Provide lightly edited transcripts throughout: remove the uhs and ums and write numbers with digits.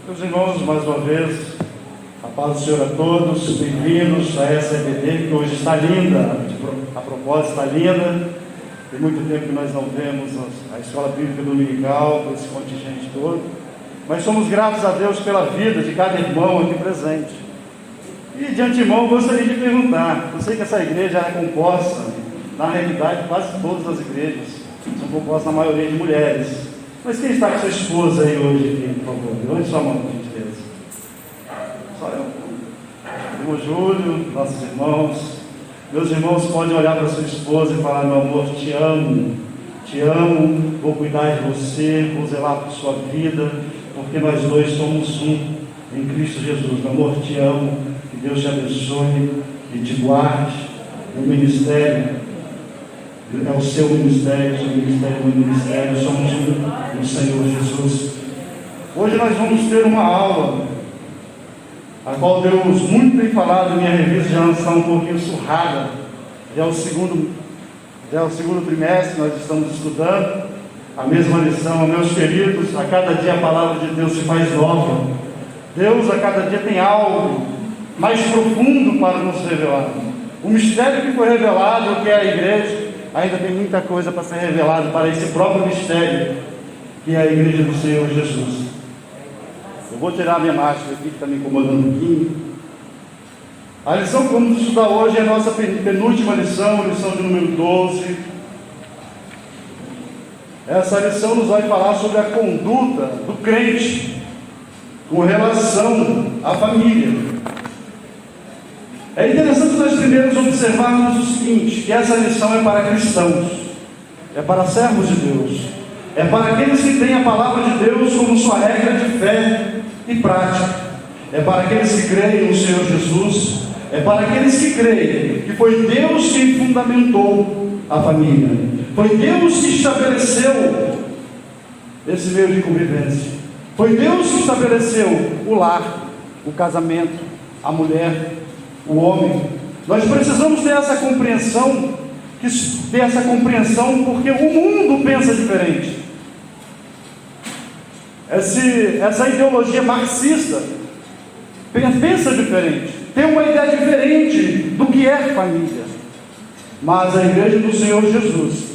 Meus irmãos, mais uma vez, a paz do Senhor a todos, bem-vindos a essa EBD que hoje está linda, a propósito está linda. Tem muito tempo que nós não vemos a escola bíblica dominical, com esse contingente todo, mas somos gratos a Deus pela vida de cada irmão aqui presente. E de antemão gostaria de perguntar, eu sei que essa igreja é composta, na realidade quase todas as igrejas são compostas na maioria de mulheres, mas quem está com sua esposa aí hoje aqui, por favor? Levante sua mão, por gentileza. Só eu. Irmão Júlio, nossos irmãos. Meus irmãos podem olhar para sua esposa e falar: meu amor, te amo, vou cuidar de você, vou zelar por sua vida, porque nós dois somos um em Cristo Jesus. Meu amor, te amo, que Deus te abençoe e te guarde no ministério. É o seu ministério, o meu ministério, somos um no Senhor Jesus. Hoje nós vamos ter uma aula, a qual Deus muito tem falado. Minha revista já está um pouquinho surrada, já é o segundo trimestre, nós estamos estudando a mesma lição. Meus queridos, a cada dia a palavra de Deus se faz nova. Deus a cada dia tem algo mais profundo para nos revelar. O mistério que foi revelado, que é a igreja, ainda tem muita coisa para ser revelada para esse próprio mistério, que é a igreja do Senhor Jesus. Eu vou tirar a minha máscara aqui, que está me incomodando um pouquinho. A lição que vamos estudar hoje é a nossa penúltima lição, lição de número 12. Essa lição nos vai falar sobre a conduta do crente com relação à família. É interessante nós primeiros observarmos o seguinte, que essa lição é para cristãos, é para servos de Deus, é para aqueles que têm a palavra de Deus como sua regra de fé e prática, é para aqueles que creem no Senhor Jesus, é para aqueles que creem que foi Deus quem fundamentou a família, foi Deus que estabeleceu esse meio de convivência, foi Deus que estabeleceu o lar, o casamento, a mulher, o homem. Nós precisamos ter essa compreensão, porque o mundo pensa diferente. Essa ideologia marxista pensa diferente, tem uma ideia diferente do que é família. Mas a igreja do Senhor Jesus,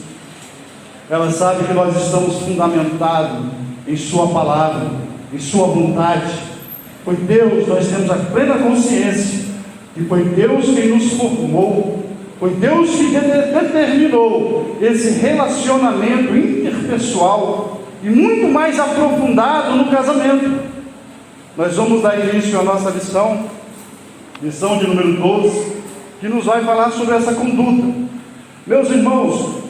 ela sabe que nós estamos fundamentados em sua palavra, em sua vontade. Foi Deus, nós temos a plena consciência que foi Deus quem nos formou, foi Deus que determinou esse relacionamento interpessoal e muito mais aprofundado no casamento. Nós vamos dar início à nossa lição de número 12, que nos vai falar sobre essa conduta. Meus irmãos,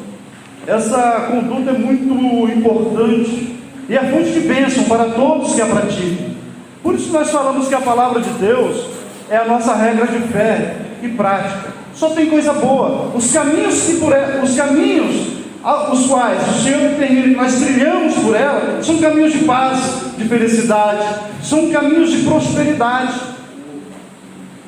essa conduta é muito importante e é fonte de bênção para todos que a praticam. Por isso nós falamos que a palavra de Deus é a nossa regra de fé e prática. Só tem coisa boa. Os caminhos os quais o Senhor determina que nós trilhamos por ela, são caminhos de paz, de felicidade, são caminhos de prosperidade.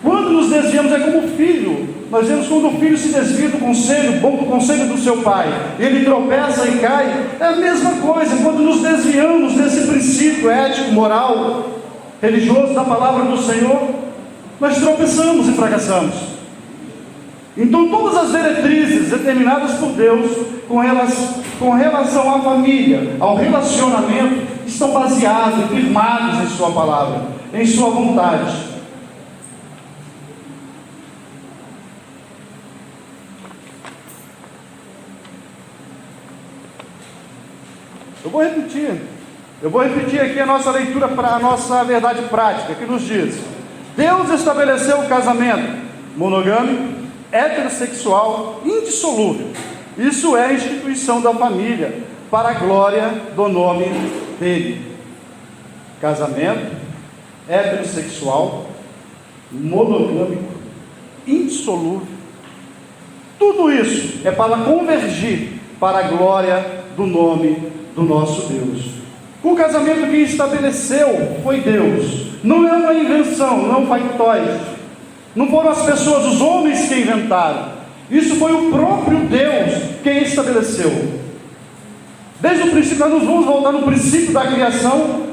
Quando nos desviamos, é como o filho. Nós vemos quando o filho se desvia do conselho do seu pai, ele tropeça e cai. É a mesma coisa quando nos desviamos desse princípio ético, moral, religioso da palavra do Senhor. Nós tropeçamos e fracassamos. Então todas as diretrizes determinadas por Deus com relação à família, ao relacionamento, estão baseadas e firmadas em sua palavra, em sua vontade. Eu vou repetir aqui a nossa leitura, a nossa verdade prática, que nos diz: Deus estabeleceu o casamento monogâmico, heterossexual, indissolúvel. Isso é a instituição da família, para a glória do nome dele. Casamento, heterossexual, monogâmico, indissolúvel. Tudo isso é para convergir para a glória do nome do nosso Deus. O casamento que estabeleceu foi Deus. Não é uma invenção, não factóide. Não foram as pessoas, os homens que inventaram. Isso foi o próprio Deus quem estabeleceu. Desde o princípio, nós nos vamos voltar no princípio da criação.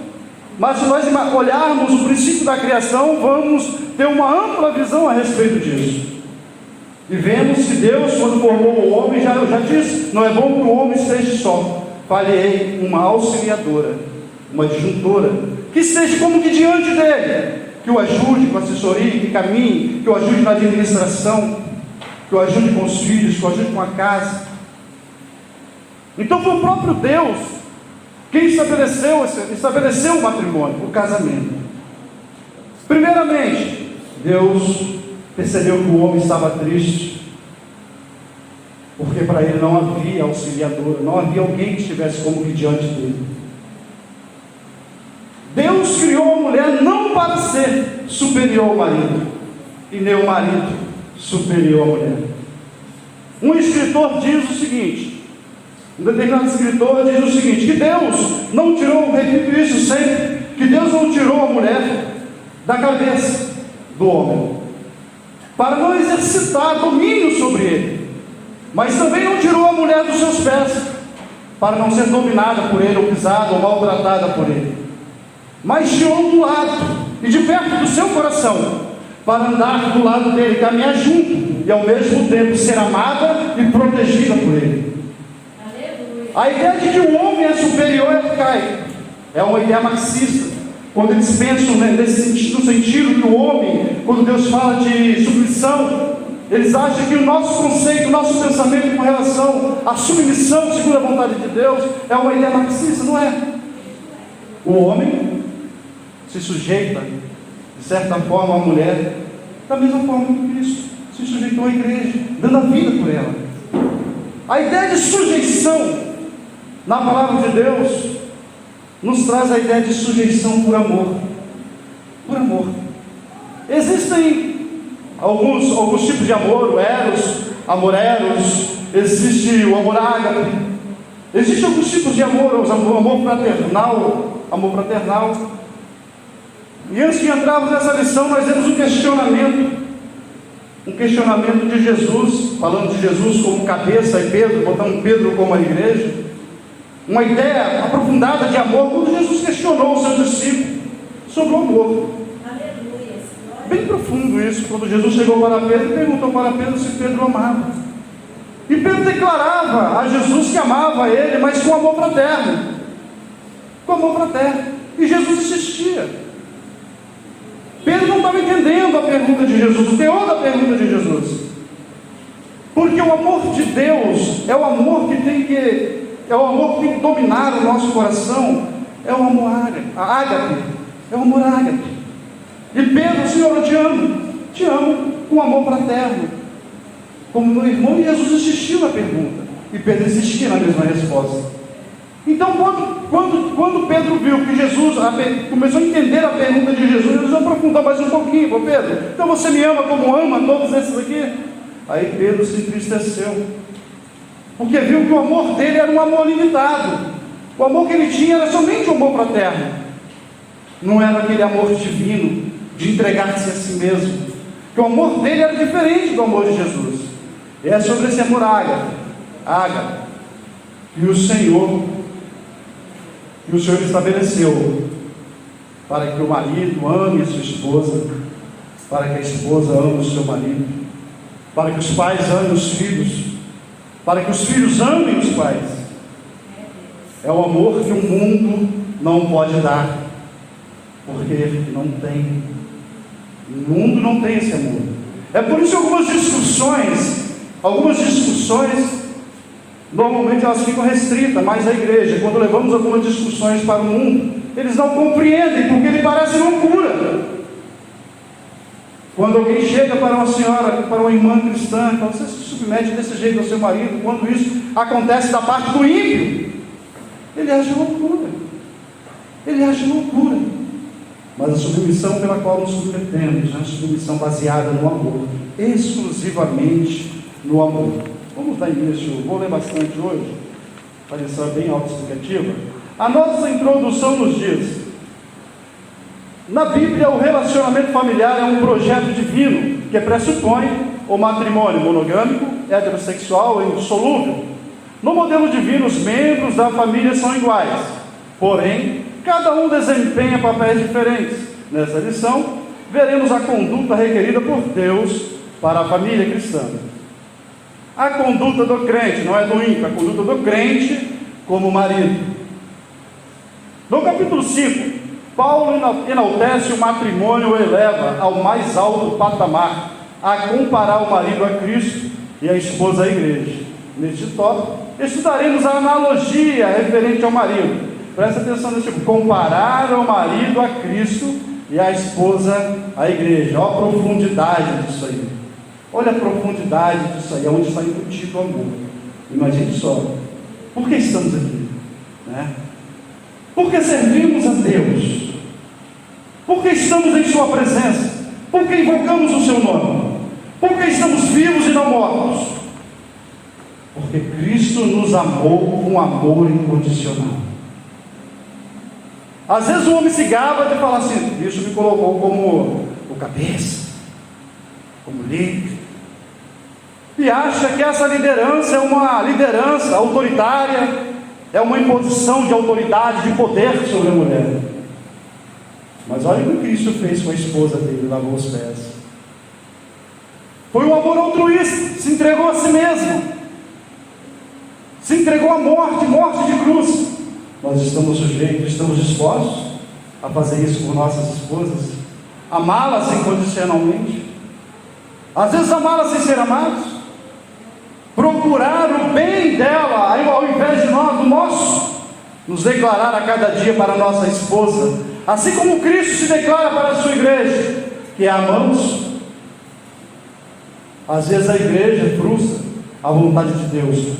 Mas se nós olharmos o princípio da criação, vamos ter uma ampla visão a respeito disso. E vemos que Deus, quando formou o homem, já disse: não é bom que o homem esteja só, falei uma auxiliadora, uma adjuntora, que esteja como que diante dele, que o ajude com assessoria, que caminhe, que o ajude na administração, que o ajude com os filhos, que o ajude com a casa. Então foi o próprio Deus quem estabeleceu o matrimônio, o casamento. Primeiramente, Deus percebeu que o homem estava triste, porque para ele não havia auxiliadora, não havia alguém que estivesse como que diante dele. Deus criou a mulher não para ser superior ao marido, e nem o marido superior à mulher. Um escritor diz o seguinte, um determinado escritor diz o seguinte, que Deus não tirou, repito isso sempre, que Deus não tirou a mulher da cabeça do homem, para não exercitar domínio sobre ele, mas também não tirou a mulher dos seus pés, para não ser dominada por ele, ou pisada, ou maltratada por ele, mas tirou do lado, e de perto do seu coração, para andar do lado dele, caminhar junto, e ao mesmo tempo ser amada e protegida por ele. Aleluia. A ideia de que o homem é superior é arcaica, é uma ideia marxista. Quando eles pensam no sentido que o homem, quando Deus fala de submissão, eles acham que o nosso conceito, o nosso pensamento com relação à submissão segundo a vontade de Deus é uma ideia marxista. Não é. O homem se sujeita, de certa forma, à mulher, da mesma forma que Cristo se sujeitou à igreja, dando a vida por ela. A ideia de sujeição na palavra de Deus nos traz a ideia de sujeição por amor. Por amor. Existem alguns tipos de amor, o eros, amor eros, existe o amor ágape, existem alguns tipos de amor, o amor fraternal, amor fraternal. E antes de entrarmos nessa lição, nós temos um questionamento de Jesus, falando de Jesus como cabeça e Pedro, botando Pedro como a igreja. Uma ideia aprofundada de amor, quando Jesus questionou os seus discípulos sobre o amor. Aleluia. Bem profundo isso, quando Jesus chegou para Pedro e perguntou para Pedro se Pedro amava. E Pedro declarava a Jesus que amava ele, mas com amor fraterno. Com amor fraterno. E Jesus insistia. Pedro não estava entendendo a pergunta de Jesus, o teor da pergunta de Jesus. Porque o amor de Deus é o amor que tem que dominar o nosso coração, é o amor ágape, é o amor ágape. E Pedro, Senhor, eu te amo com amor fraterno, como meu irmão. E Jesus insistiu na pergunta, e Pedro insistia na mesma resposta. Então, quando Pedro viu que Jesus começou a entender a pergunta de Jesus, ele aprofundou mais um pouquinho. Falou: Pedro, então você me ama como ama todos esses aqui? Aí Pedro se entristeceu, porque viu que o amor dele era um amor limitado. O amor que ele tinha era somente o amor fraterno, não era aquele amor divino de entregar-se a si mesmo, que o amor dele era diferente do amor de Jesus. E é sobre esse amor ágape que o Senhor estabeleceu para que o marido ame a sua esposa, para que a esposa ame o seu marido, para que os pais amem os filhos, para que os filhos amem os pais. É o amor que o mundo não pode dar, porque não tem. O mundo não tem esse amor. É por isso que algumas discussões normalmente elas ficam restritas, mas a igreja, quando levamos algumas discussões para o mundo, eles não compreendem, porque ele parece loucura. Quando alguém chega para uma senhora, para uma irmã cristã, fala: você se submete desse jeito ao seu marido, quando isso acontece da parte do ímpio, ele acha loucura. Mas a submissão pela qual nos submetemos é uma submissão baseada no amor, exclusivamente no amor. Vamos dar início, vou ler bastante hoje, a lição é bem autoexplicativa. A nossa introdução nos diz: na Bíblia, o relacionamento familiar é um projeto divino que pressupõe o matrimônio monogâmico, heterossexual e insolúvel. No modelo divino, os membros da família são iguais, porém, Cada um desempenha papéis diferentes. Nessa lição, veremos a conduta requerida por Deus para a família cristã. A conduta do crente, não é do ímpio, a conduta do crente como marido. No capítulo 5, Paulo enaltece o matrimônio e o eleva ao mais alto patamar, a comparar o marido a Cristo e a esposa à igreja. Neste tópico, estudaremos a analogia referente ao marido. Presta atenção nesse tipo: comparar o marido a Cristo e a esposa à igreja. Olha a profundidade disso aí. Olha a profundidade disso aí, onde está embutido o amor. Imagine só. Por que estamos aqui? Né? Porque servimos a Deus. Porque estamos em Sua presença. Porque invocamos o Seu nome. Porque estamos vivos e não mortos. Porque Cristo nos amou com amor incondicional. Às vezes o homem se gaba de falar assim: Cristo me colocou como o cabeça, como líder, e acha que essa liderança é uma liderança autoritária, é uma imposição de autoridade, de poder sobre a mulher. Mas olha o que Cristo fez com a esposa dele, lavou os pés. Foi um amor altruísta, se entregou a si mesmo, se entregou à morte, morte de cruz. Nós estamos sujeitos, estamos dispostos a fazer isso por nossas esposas, amá-las incondicionalmente, às vezes amá-las sem ser amados, procurar o bem dela, ao invés de nós, do nosso, nos declarar a cada dia para a nossa esposa, assim como Cristo se declara para a sua igreja, que a amamos. Às vezes a igreja frustra a vontade de Deus,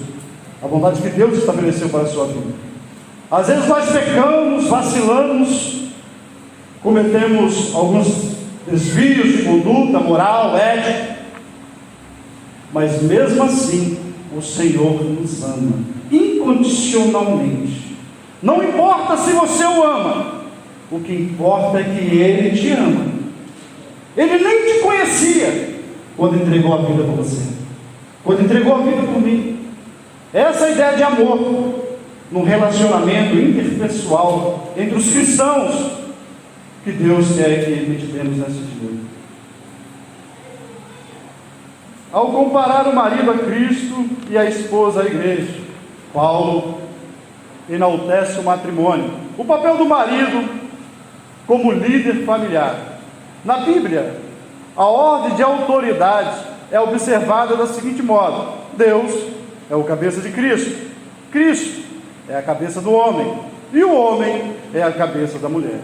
a vontade que Deus estabeleceu para a sua vida. Às vezes nós pecamos, vacilamos, cometemos alguns desvios de conduta moral, ética, mas mesmo assim o Senhor nos ama incondicionalmente. Não importa se você o ama, o que importa é que Ele te ama. Ele nem te conhecia quando entregou a vida por você, quando entregou a vida por mim. Essa é a ideia de amor num relacionamento interpessoal entre os cristãos, que Deus quer que meditemos nesse dia. Ao comparar o marido a Cristo e a esposa à igreja, Paulo enaltece o matrimônio, o papel do marido como líder familiar. Na Bíblia, a ordem de autoridade é observada da seguinte modo: Deus é o cabeça de Cristo, Cristo é a cabeça do homem, e o homem é a cabeça da mulher.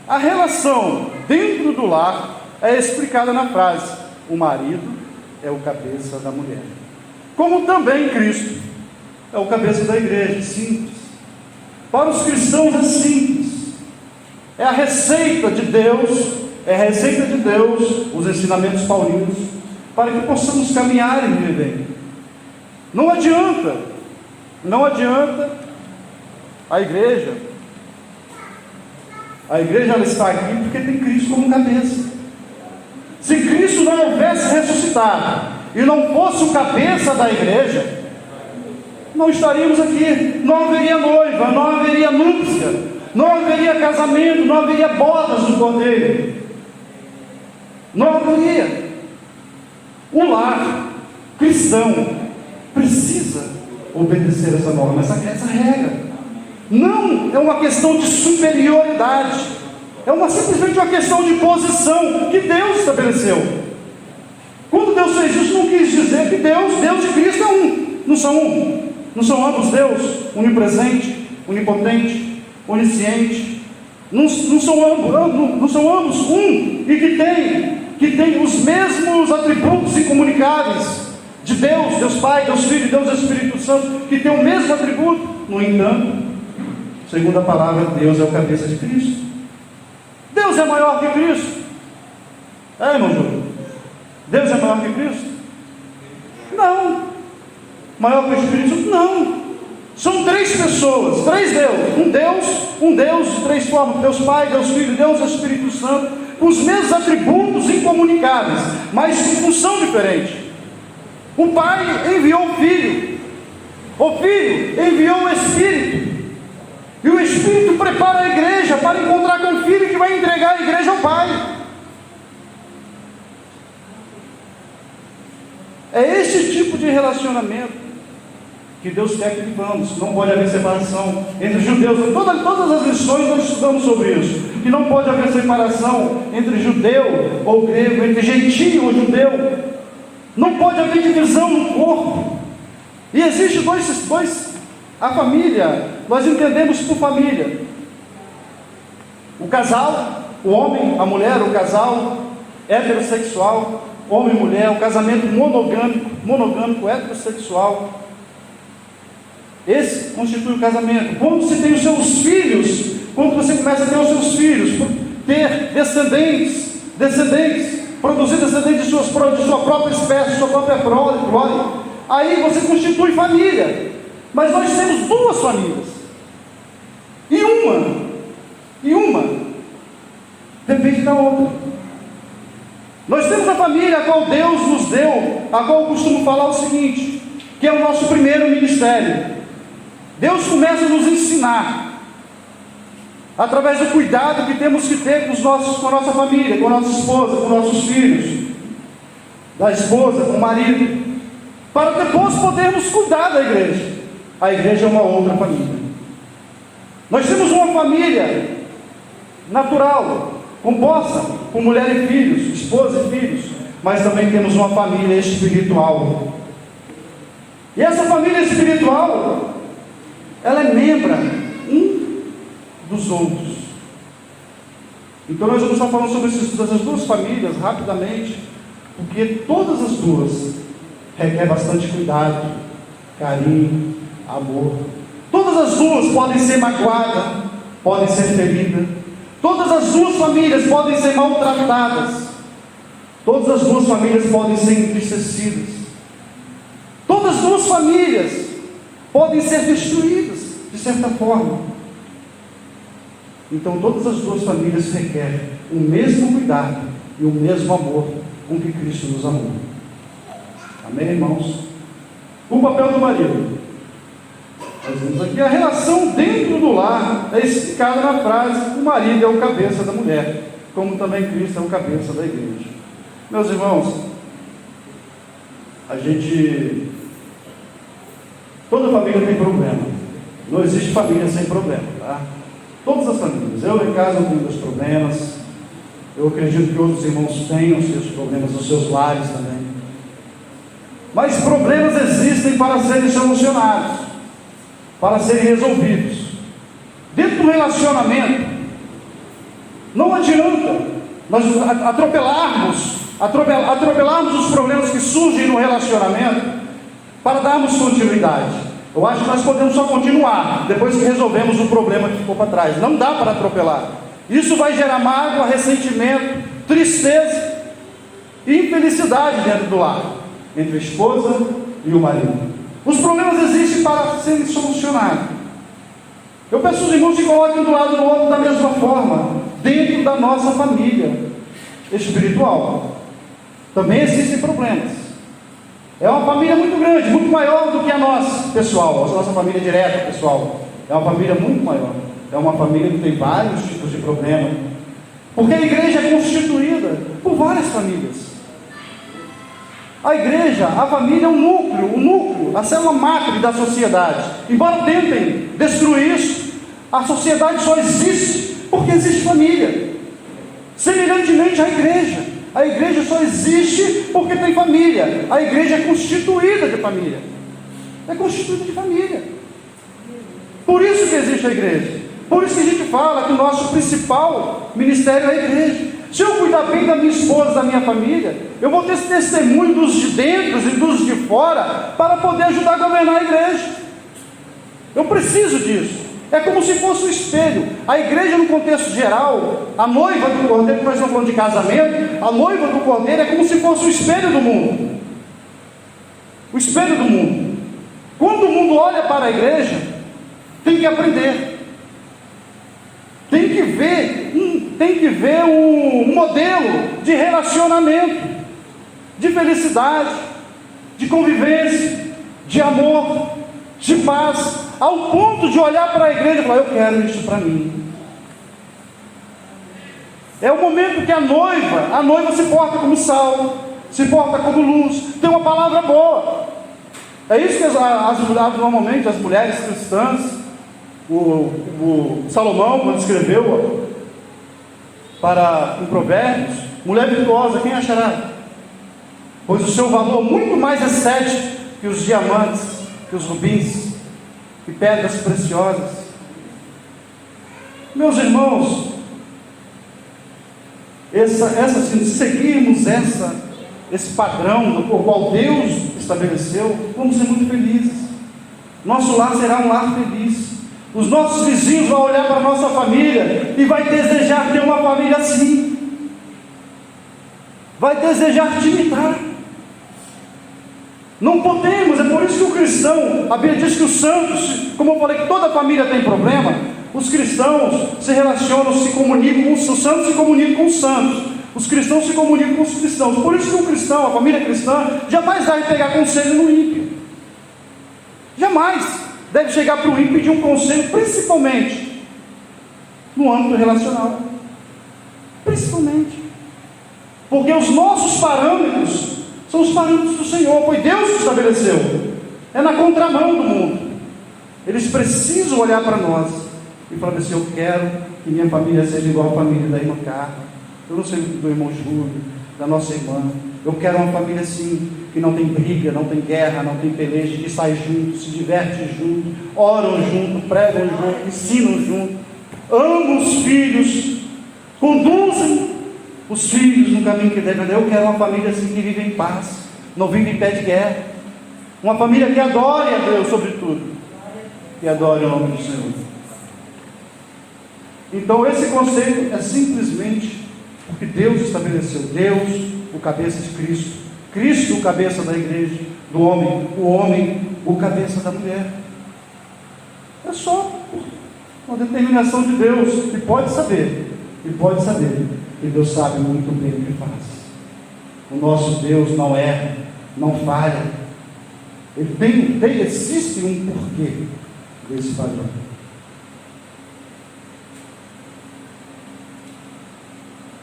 A relação dentro do lar é explicada na frase: o marido é o cabeça da mulher. Como também Cristo é o cabeça da igreja. Simples. Para os cristãos é simples. É a receita de Deus, os ensinamentos paulinos, para que possamos caminhar e viver. Não adianta a igreja ela está aqui porque tem Cristo como cabeça. Se Cristo não houvesse ressuscitado e não fosse o cabeça da igreja, não estaríamos aqui. Não haveria noiva, não haveria núpcia, não haveria casamento, não haveria bodas do cordeiro, não haveria. O lar cristão precisa obedecer essa norma, essa regra. Não é uma questão de superioridade, é simplesmente uma questão de posição que Deus estabeleceu. Quando Deus fez isso, não quis dizer que Deus e Cristo é um. Não são um. Não são ambos Deus, onipresente, onipotente, onisciente. Não são ambos um, e que tem os mesmos atributos incomunicáveis de Deus Pai, Deus Filho e Deus Espírito Santo, que tem o mesmo atributo. No entanto, segundo a palavra, Deus é o cabeça de Cristo. Deus é maior que Cristo. Irmão Júlio? Deus é maior que Cristo? Não. Maior que o Espírito Santo? Não. São três pessoas, três deuses. Um Deus de três formas: Deus Pai, Deus Filho e Deus Espírito Santo, com os mesmos atributos incomunicáveis, mas com função diferente. O Pai enviou o Filho enviou o Espírito. E o Espírito prepara a igreja para encontrar com o Filho que vai entregar a igreja ao Pai. É esse tipo de relacionamento que Deus quer que vivamos. Não pode haver separação entre judeus. Todas as lições nós estudamos sobre isso. Que não pode haver separação entre judeu ou grego, entre gentio ou judeu. Não pode haver divisão no corpo. E existe dois. A família, nós entendemos por família. O casal, o homem, a mulher, o casal heterossexual, homem e mulher, o casamento monogâmico, heterossexual. Esse constitui o casamento. Quando você tem os seus filhos, quando você começa a ter os seus filhos, ter descendentes, produzir descendentes de sua própria espécie, de sua própria prole, aí você constitui família. Mas nós temos duas famílias. E uma depende da outra. Nós temos a família a qual Deus nos deu, a qual eu costumo falar o seguinte, que é o nosso primeiro ministério. Deus começa a nos ensinar, através do cuidado que temos que ter com a nossa família, com a nossa esposa, com nossos filhos, da esposa, com o marido, para depois podermos cuidar da igreja. A igreja é uma outra família. Nós temos uma família natural, composta por mulher e filhos, esposa e filhos, mas também temos uma família espiritual. E essa família espiritual, ela é membro um dos outros. Então nós vamos estar falando sobre essas duas famílias rapidamente, porque todas as duas requer bastante cuidado, carinho, amor. Todas as duas podem ser magoadas, podem ser feridas. Todas as duas famílias podem ser maltratadas. Todas as duas famílias podem ser entristecidas. Todas as duas famílias podem ser destruídas, de certa forma. Então todas as duas famílias requerem o mesmo cuidado e o mesmo amor com que Cristo nos amou. Amém, irmãos? O papel do marido. Nós vemos aqui a relação dentro do lar é explicada na frase: o marido é o cabeça da mulher, como também Cristo é o cabeça da igreja. Meus irmãos, toda família tem problema. Não existe família sem problema, tá? Todas as famílias. Eu em casa tenho meus problemas. Eu acredito que outros irmãos tenham os seus problemas, os seus lares também. Mas problemas existem para serem solucionados, para serem resolvidos. Dentro do relacionamento, não adianta nós atropelarmos os problemas que surgem no relacionamento para darmos continuidade. Eu acho que nós podemos só continuar depois que resolvemos o problema que ficou para trás. Não dá para atropelar. Isso vai gerar mágoa, ressentimento, tristeza e infelicidade dentro do lar, entre a esposa e o marido. Os problemas existem para serem solucionados. Eu peço aos irmãos que coloquem do lado do outro da mesma forma, dentro da nossa família espiritual. Também existem problemas. É uma família muito grande, muito maior do que a nossa, pessoal. A nossa família direta, pessoal, é uma família muito maior. É uma família que tem vários tipos de problemas, porque a igreja é constituída por várias famílias. A igreja, a família é o núcleo, a célula máter da sociedade. Embora tentem destruir isso, a sociedade só existe porque existe família. Semelhantemente à igreja, a igreja só existe porque tem família. A igreja é constituída de família. É constituída de família. Por isso que existe a igreja. Por isso que a gente fala que o nosso principal ministério é a igreja. Se eu cuidar bem da minha esposa, da minha família, eu vou ter esse testemunho dos de dentro e dos de fora para poder ajudar a governar a igreja. Eu preciso disso. É como se fosse um espelho. A igreja, no contexto geral, a noiva do cordeiro, que nós estamos falando de casamento, a noiva do cordeiro é como se fosse o espelho do mundo. O espelho do mundo. Quando o mundo olha para a igreja, tem que aprender. Tem que ver um modelo de relacionamento, de felicidade, de convivência, de amor, de paz. ao ponto de olhar para a igreja e falar: eu quero isso para mim. É o momento que a noiva se porta como sal, se porta como luz, tem uma palavra boa. É isso que normalmente as mulheres cristãs, o Salomão, quando escreveu para em Provérbios: mulher virtuosa, quem achará? Pois o seu valor muito mais excede que os diamantes, que os rubins, que pedras preciosas. Meus irmãos, se seguirmos esse padrão por qual Deus estabeleceu, vamos ser muito felizes. Nosso lar será um lar feliz. Os nossos vizinhos vão olhar para a nossa família e vai desejar ter uma família assim. Vai desejar te imitar. Não podemos, é por isso que o cristão, a Bíblia diz que os santos, como eu falei que toda família tem problema, os cristãos se relacionam, se comunicam com os santos, se comunicam com os santos. Os cristãos se comunicam com os cristãos. Por isso que o cristão, a família cristã, jamais vai pegar conselho no ímpio. Jamais deve chegar para o ímpio e pedir um conselho, principalmente no âmbito relacional. Principalmente. Porque os nossos parâmetros são os parâmetros do Senhor, foi Deus que estabeleceu. É na contramão do mundo. Eles precisam olhar para nós e falar assim: eu quero que minha família seja igual à família da irmã Carla, eu não sei do irmão Júlio, da nossa irmã. Eu quero uma família assim, que não tem briga, não tem guerra, não tem peleja, que sai junto, se diverte junto, oram junto, pregam junto, ensinam junto, amam os filhos, conduzem os filhos no caminho que devem andar. Eu quero uma família assim, que vive em paz, não vive em pé de guerra. Uma família que adore a Deus sobretudo, que adore o nome do Senhor. Então esse conceito é simplesmente porque Deus estabeleceu. Deus, o cabeça de Cristo, Cristo, o cabeça da igreja, do homem, o homem, o cabeça da mulher. É só uma determinação de Deus, e pode saber, e Deus sabe muito bem o que faz. O nosso Deus não erra, não falha. Existe um porquê desse padrão.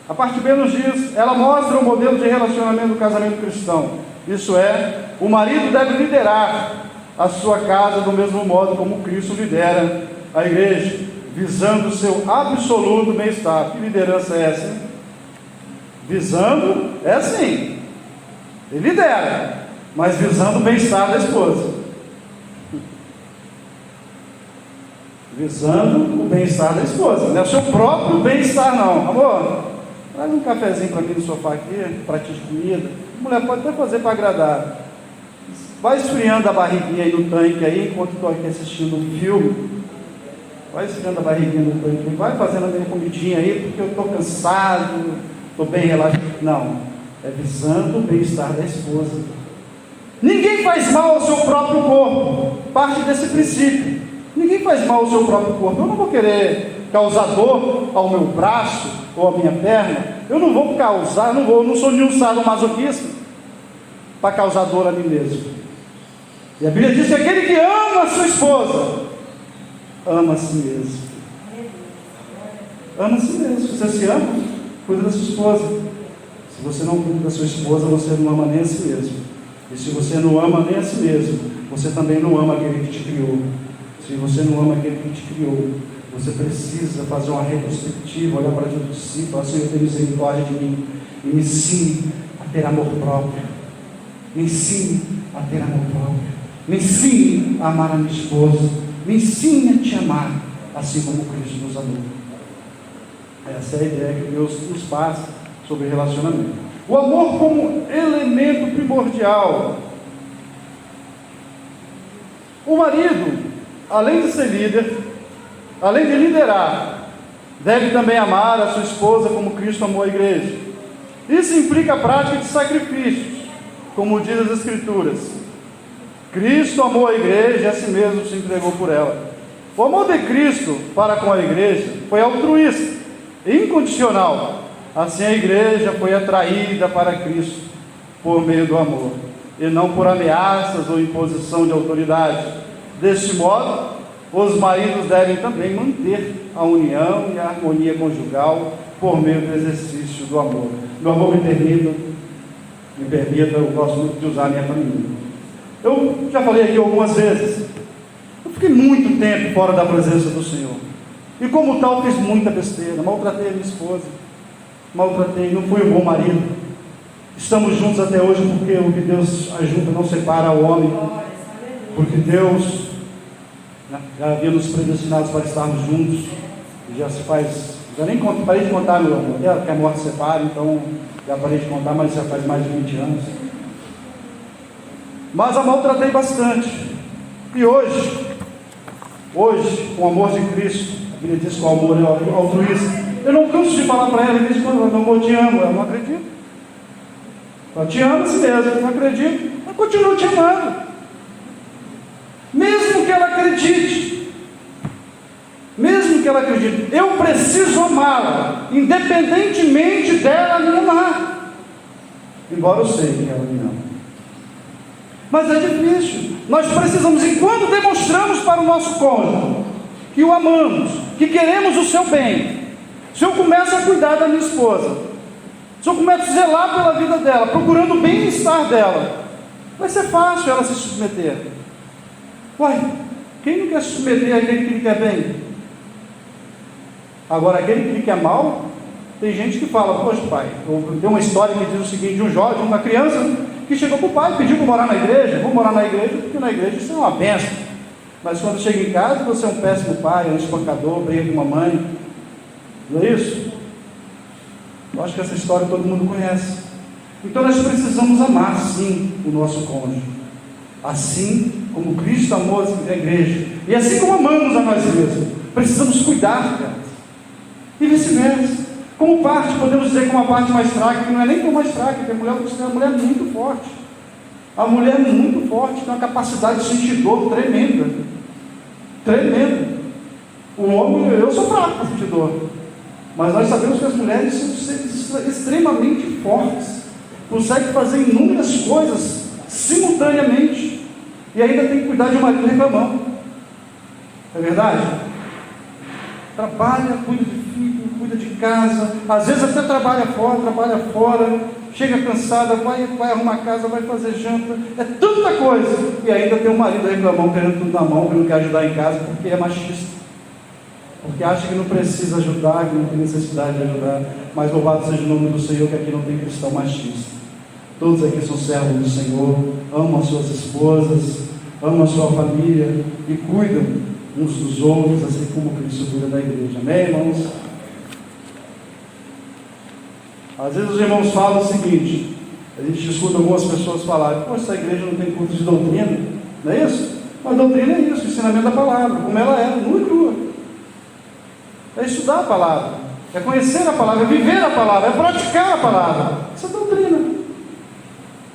A parte B nos diz, ela mostra o modelo de relacionamento do casamento cristão. Isso é, o marido deve liderar a sua casa do mesmo modo como Cristo lidera a igreja, visando o seu absoluto bem-estar. Que liderança é essa, hein? Visando, é assim, ele lidera, mas visando o bem-estar da esposa. Visando o bem-estar da esposa, não é o seu próprio bem-estar não. Amor, traz um cafezinho para mim no sofá aqui, prato de comida. A mulher pode até fazer para agradar. Vai esfriando a barriguinha aí no tanque aí, enquanto estou aqui assistindo um filme. Vai esfriando a barriguinha no tanque, vai fazendo a minha comidinha aí, porque eu estou cansado, estou bem relaxado. Não, é visando o bem-estar da esposa. Ninguém faz mal ao seu próprio corpo. Parte desse princípio. Ninguém faz mal ao seu próprio corpo. Eu não vou querer causar dor ao meu braço ou à minha perna. Eu não vou causar, eu não sou nenhum sadomasoquista para causar dor a mim mesmo. E a Bíblia diz que aquele que ama a sua esposa ama a si mesmo. Ama a si mesmo. Você se ama, cuida da sua esposa. Se você não cuida da sua esposa, você não ama nem a si mesmo. E se você não ama nem a si mesmo, você também não ama aquele que te criou. Se você não ama aquele que te criou, você precisa fazer uma retrospectiva, olhar para dentro de si e falar: Senhor, tem misericórdia de mim e me ensine a ter amor próprio. Me ensine a ter amor próprio. Me ensine a amar a minha esposa. Me ensine a te amar, assim como Cristo nos amou. Essa é a ideia que Deus nos passa sobre relacionamento. O amor como elemento primordial. O marido, além de ser líder, além de liderar, deve também amar a sua esposa como Cristo amou a igreja. Isso implica a prática de sacrifícios, como diz as Escrituras. Cristo amou a igreja e a si mesmo se entregou por ela. O amor de Cristo para com a igreja foi altruísta, incondicional. Assim a igreja foi atraída para Cristo por meio do amor, e não por ameaças ou imposição de autoridade. Deste modo, os maridos devem também manter a união e a harmonia conjugal por meio do exercício do amor. Meu amor me permita, eu gosto muito de usar a minha família. Eu já falei aqui algumas vezes, eu fiquei muito tempo fora da presença do Senhor, e como tal fiz muita besteira, maltratei a minha esposa, não fui um bom marido. Estamos juntos até hoje porque o que Deus ajunta não separa o homem, porque Deus já havia nos predestinados para estarmos juntos, e já se faz, já nem parei de contar, meu amor, até que a morte separa, então já parei de contar, mas já faz mais de 20 anos. Mas a maltratei bastante, e hoje, com o amor de Cristo, a Bíblia diz que o amor é altruísta, eu não canso de falar para ela, meu amor, te amo, ela não acredita. Ela te ama assim mesmo, eu não acredito, mas continuo te amando, mesmo que ela acredite, eu preciso amá-la, independentemente dela me amar, embora eu sei que ela me ama. Mas é difícil. Nós precisamos, enquanto demonstramos para o nosso cônjuge que o amamos, que queremos o seu bem, se eu começo a cuidar da minha esposa, se eu começo a zelar pela vida dela, procurando o bem-estar dela, vai ser fácil ela se submeter. Uai, quem não quer se submeter àquele que lhe quer bem? Agora, aquele que lhe quer mal, tem gente que fala, poxa pai, tem uma história que diz o seguinte, de um jovem, uma criança, que chegou para o pai, pediu para morar na igreja, vou morar na igreja, porque na igreja isso é uma bênção, mas quando chega em casa, você é um péssimo pai, é um espancador, briga com a mãe, não é isso? Eu acho que essa história todo mundo conhece. Então nós precisamos amar sim o nosso cônjuge, assim como Cristo amou a igreja, e assim como amamos a nós mesmos, precisamos cuidar delas, e vice-versa. Como parte, podemos dizer que uma parte mais fraca, que não é nem tão mais fraca, porque a mulher é uma mulher muito forte. A mulher é muito forte, tem uma capacidade de sentir dor tremenda. O homem, eu sou fraco para sentir dor, mas nós sabemos que as mulheres são seres extremamente fortes, conseguem fazer inúmeras coisas simultaneamente, e ainda tem que cuidar de um marido reclamando. É verdade? Trabalha, cuida de filho, cuida de casa, às vezes até trabalha fora, chega cansada, vai arrumar a casa, vai fazer janta, é tanta coisa, e ainda tem um marido reclamando, querendo tudo na mão, que não quer ajudar em casa, porque é machista, porque acha que não precisa ajudar, que não tem necessidade de ajudar. Mas louvado seja o nome do Senhor, que aqui não tem cristão machista. Todos aqui são servos do Senhor, amam as suas esposas, amam a sua família e cuidam uns dos outros, assim como Cristo cuida da igreja. Amém, irmãos? Às vezes os irmãos falam o seguinte, a gente escuta algumas pessoas falarem, essa igreja não tem culto de doutrina, não é isso? Mas doutrina é isso, o ensinamento da palavra, como ela é, nua e crua. É estudar a palavra, é conhecer a palavra, é viver a palavra, é praticar a palavra. Isso é doutrina.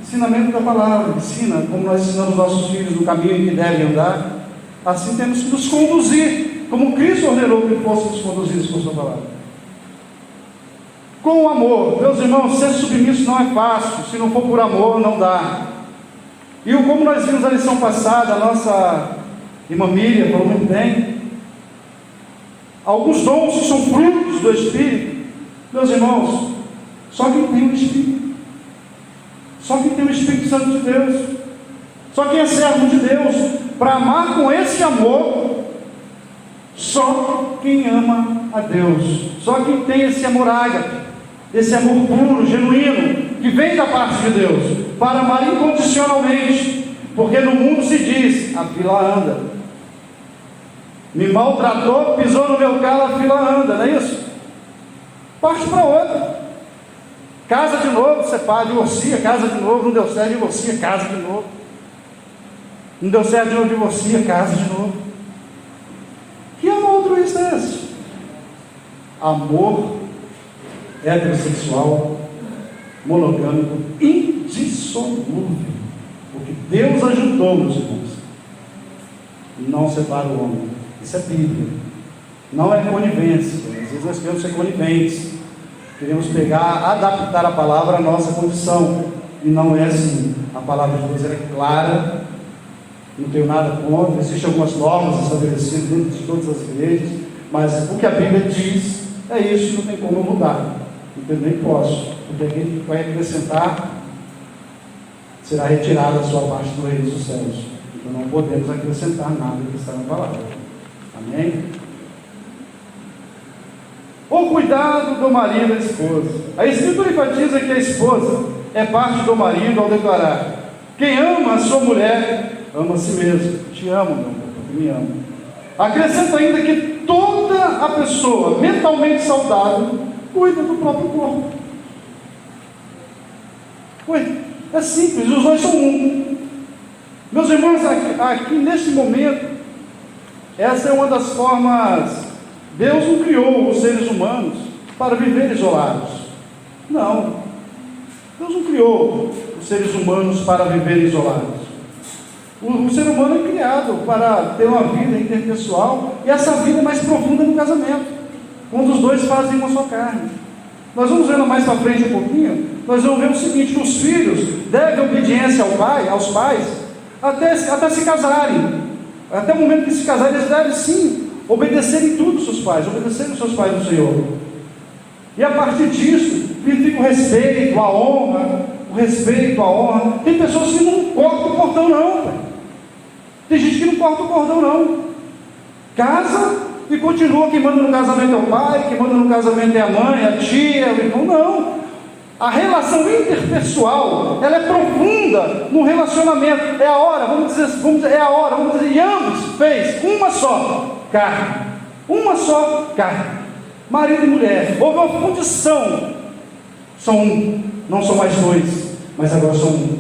Ensinamento da palavra, ensina como nós ensinamos nossos filhos no caminho em que devem andar. Assim temos que nos conduzir, como Cristo ordenou que fôssemos conduzidos por sua palavra. Com o amor, meus irmãos, ser submisso não é fácil, se não for por amor, não dá. E como nós vimos na lição passada, a nossa irmã Miriam falou muito bem, alguns dons que são frutos do Espírito, meus irmãos, só quem tem o Espírito, só quem tem o Espírito Santo de Deus, só quem é servo de Deus, para amar com esse amor, só quem ama a Deus, só quem tem esse amor ágape, esse amor puro, genuíno, que vem da parte de Deus, para amar incondicionalmente, porque no mundo se diz, a fila anda, me maltratou, pisou no meu calo, a fila anda, não é isso? Parte para outra, casa de novo, separa, divorcia, casa de novo, não deu certo, divorcia, casa de novo, não deu certo de novo, divorcia, casa de novo. Que amor altruísta é esse? Amor heterossexual, monogâmico, indissolúvel, porque Deus ajudou, meus irmãos, não separa o homem. Isso é Bíblia, não é conivência. Às vezes nós queremos ser coniventes, queremos pegar, adaptar a palavra à nossa condição, e não é assim. A palavra de Deus é clara, não tenho nada contra, existem algumas normas estabelecidas dentro de todas as igrejas, mas o que a Bíblia diz é isso, não tem como mudar, entendeu? Nem posso, porque aquele que vai acrescentar será retirado da sua parte do reino dos céus. Então não podemos acrescentar nada que está na palavra. Amém? O cuidado do marido e da esposa. A Escritura enfatiza que a esposa é parte do marido ao declarar: quem ama a sua mulher, ama a si mesmo. Te amo, meu amor, porque me ama. Acrescenta ainda que toda a pessoa mentalmente saudável cuida do próprio corpo. Oi, é simples, os dois são um. Meus irmãos, aqui neste momento, essa é uma das formas. Deus não criou os seres humanos para viver isolados. Não. Deus não criou os seres humanos para viver isolados. O ser humano é criado para ter uma vida interpessoal, e essa vida é mais profunda no casamento, quando os dois fazem uma só carne. Nós vamos vendo mais para frente um pouquinho, nós vamos ver o seguinte: que os filhos devem obediência aos pais, até se casarem. Até o momento que se casarem, eles devem sim obedecerem tudo aos seus pais, obedecerem os seus pais no Senhor. E a partir disso, fica o respeito, a honra, Tem pessoas que não cortam o cordão não, pai. Tem gente que não corta o cordão não. Casa e continua, quem manda no casamento é o pai, quem manda no casamento é a mãe, a tia, o irmão. Não. A relação interpessoal, ela é profunda no relacionamento. É a hora, vamos dizer, e ambos fez uma só carne. Uma só carne. Marido e mulher. Houve uma fundição. São um. Não são mais dois, mas agora são um.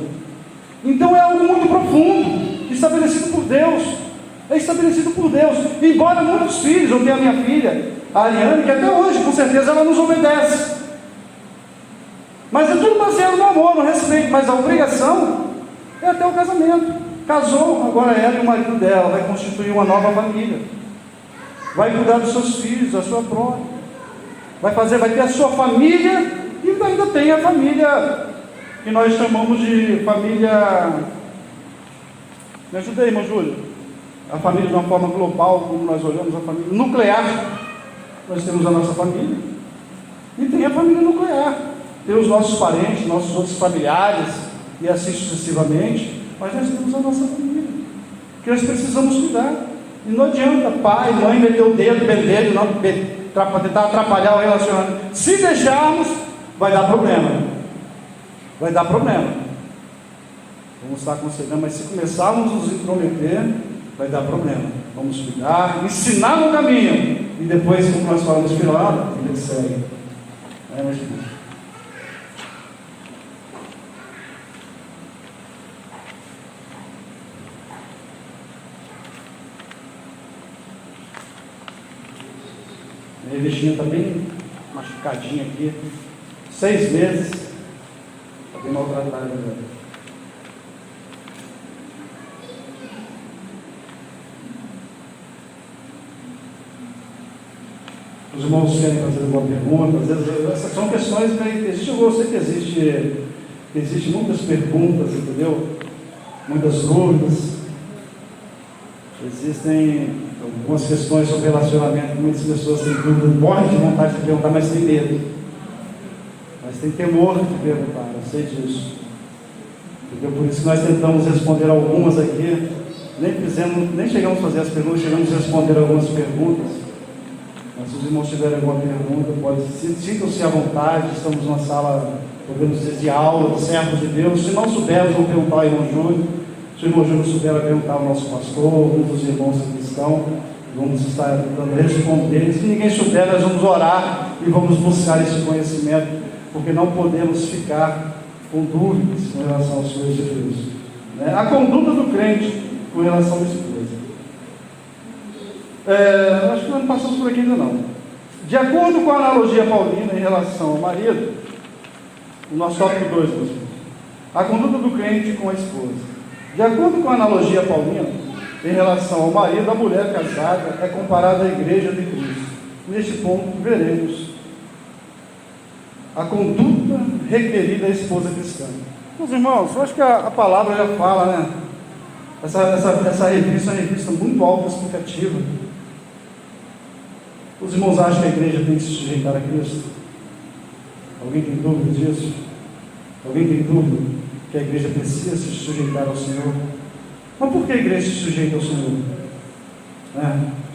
Então é algo muito profundo, estabelecido por Deus. É estabelecido por Deus. Embora muitos filhos, eu tenho a minha filha, a Ariane, que até hoje, com certeza, ela nos obedece. Mas é tudo baseado no amor, no respeito. Mas a obrigação é até o casamento. Casou, agora ela e o marido dela vai constituir uma nova família. Vai cuidar dos seus filhos, da sua prole. Vai ter a sua família, e ainda tem a família que nós chamamos de família. Me ajuda aí, irmão Júlio. A família de uma forma global, como nós olhamos a família nuclear. Nós temos a nossa família e tem a família nuclear. Tem os nossos parentes, nossos outros familiares, e assim sucessivamente. Mas nós temos a nossa família, que nós precisamos cuidar. E não adianta pai, mãe meter o dedo, para tentar atrapalhar o relacionamento. Se deixarmos, vai dar problema. Vai dar problema. Vamos estar aconselhando, mas se começarmos a nos intrometer, vai dar problema. Vamos cuidar, ensinar no caminho, e depois, como nós falamos, final, ele segue. Meus irmãos. Minha vexinha está bem machucadinha aqui. 6 meses. Está bem maltratada agora. Os irmãos querem fazer alguma pergunta. Às vezes essas são questões que eu sei que existe muitas perguntas, entendeu? Muitas dúvidas. Existem algumas questões sobre relacionamento, muitas pessoas têm dúvida, morrem de vontade de perguntar, mas tem medo. Mas tem temor de perguntar, eu sei disso. Entendeu? Por isso que nós tentamos responder algumas aqui, nem chegamos a fazer as perguntas, chegamos a responder algumas perguntas. Mas se os irmãos tiverem alguma pergunta, sintam-se à vontade, estamos numa sala, podemos dizer, de aula, de servos de Deus. Se não soubermos, vamos perguntar ao irmão Júlio. Se o irmão Júlio souber, vai perguntar ao nosso pastor, alguns dos irmãos que estão, vamos estar tentando responder. Se ninguém souber, nós vamos orar e vamos buscar esse conhecimento, porque não podemos ficar com dúvidas com relação às coisas de Deus. A conduta do crente com relação a isso. Acho que nós não passamos por aqui ainda não. De acordo com a analogia paulina em relação ao marido, o nosso tópico 2, a conduta do crente com a esposa. De acordo com a analogia paulina, em relação ao marido, a mulher casada é comparada à igreja de Cristo. Neste ponto, veremos a conduta requerida à esposa cristã. Meus irmãos, eu acho que a palavra já fala, né? Essa revista é uma revista muito autoexplicativa. Os irmãos acham que a igreja tem que se sujeitar a Cristo? Alguém tem dúvida disso? Alguém tem dúvida que a igreja precisa se sujeitar ao Senhor? Mas por que a igreja se sujeita ao Senhor?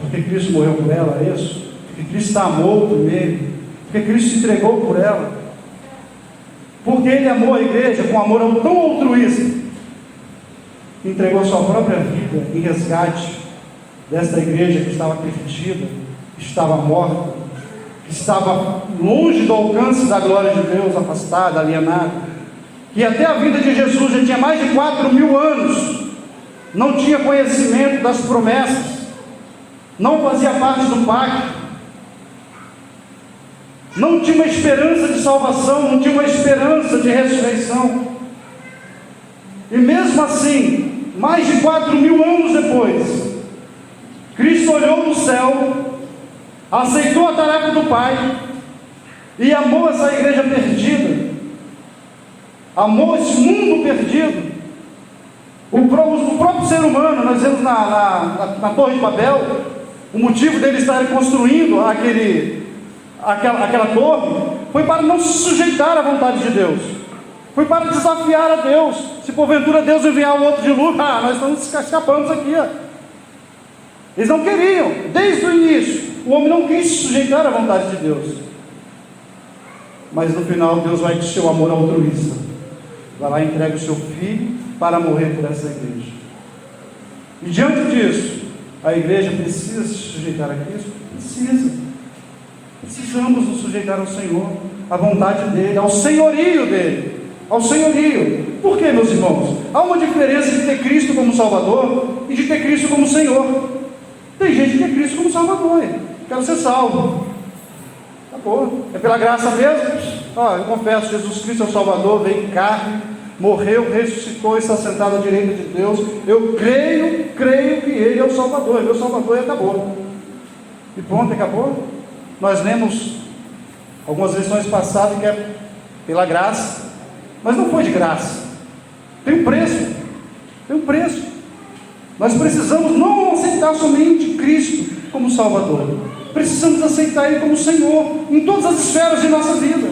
Porque Cristo morreu por ela, é isso? Porque Cristo amou primeiro, porque Cristo se entregou por ela, porque Ele amou a igreja com amor tão altruísta, que entregou sua própria vida em resgate desta igreja que estava perdida, que estava morta, que estava longe do alcance da glória de Deus, afastada, alienada, que até a vinda de Jesus já tinha mais de 4.000 anos, não tinha conhecimento das promessas, não fazia parte do pacto, não tinha uma esperança de salvação, não tinha uma esperança de ressurreição. E mesmo assim, mais de 4.000 anos depois, Cristo olhou do céu, aceitou a tarefa do Pai e amou essa igreja perdida, amou esse mundo perdido. O próprio ser humano, nós vemos na Torre de Babel, o motivo dele estar construindo aquela torre foi para não se sujeitar à vontade de Deus, foi para desafiar a Deus. Se porventura Deus enviar um outro dilúvio, nós estamos escapando aqui. Eles não queriam, desde o início, o homem não quis se sujeitar à vontade de Deus. Mas no final Deus vai com seu amor altruísta, vai lá e entrega o seu filho para morrer por essa igreja. E diante disso, a igreja precisa se sujeitar a Cristo? Precisamos nos sujeitar ao Senhor, à vontade dEle, ao senhorio dEle, ao senhorio. Por quê, meus irmãos? Há uma diferença de ter Cristo como Salvador e de ter Cristo como Senhor. Tem gente que quer Cristo como Salvador, quero ser salvo, acabou, é pela graça mesmo. Eu confesso, Jesus Cristo é o Salvador, veio em carne, morreu, ressuscitou, está sentado à direita de Deus. Eu creio que Ele é o Salvador, Ele é o Salvador e acabou. E pronto, acabou. Nós lemos algumas lições passadas que é pela graça, mas não foi de graça, tem um preço. Nós precisamos não aceitar somente Cristo como Salvador, precisamos aceitar Ele como Senhor, em todas as esferas de nossa vida,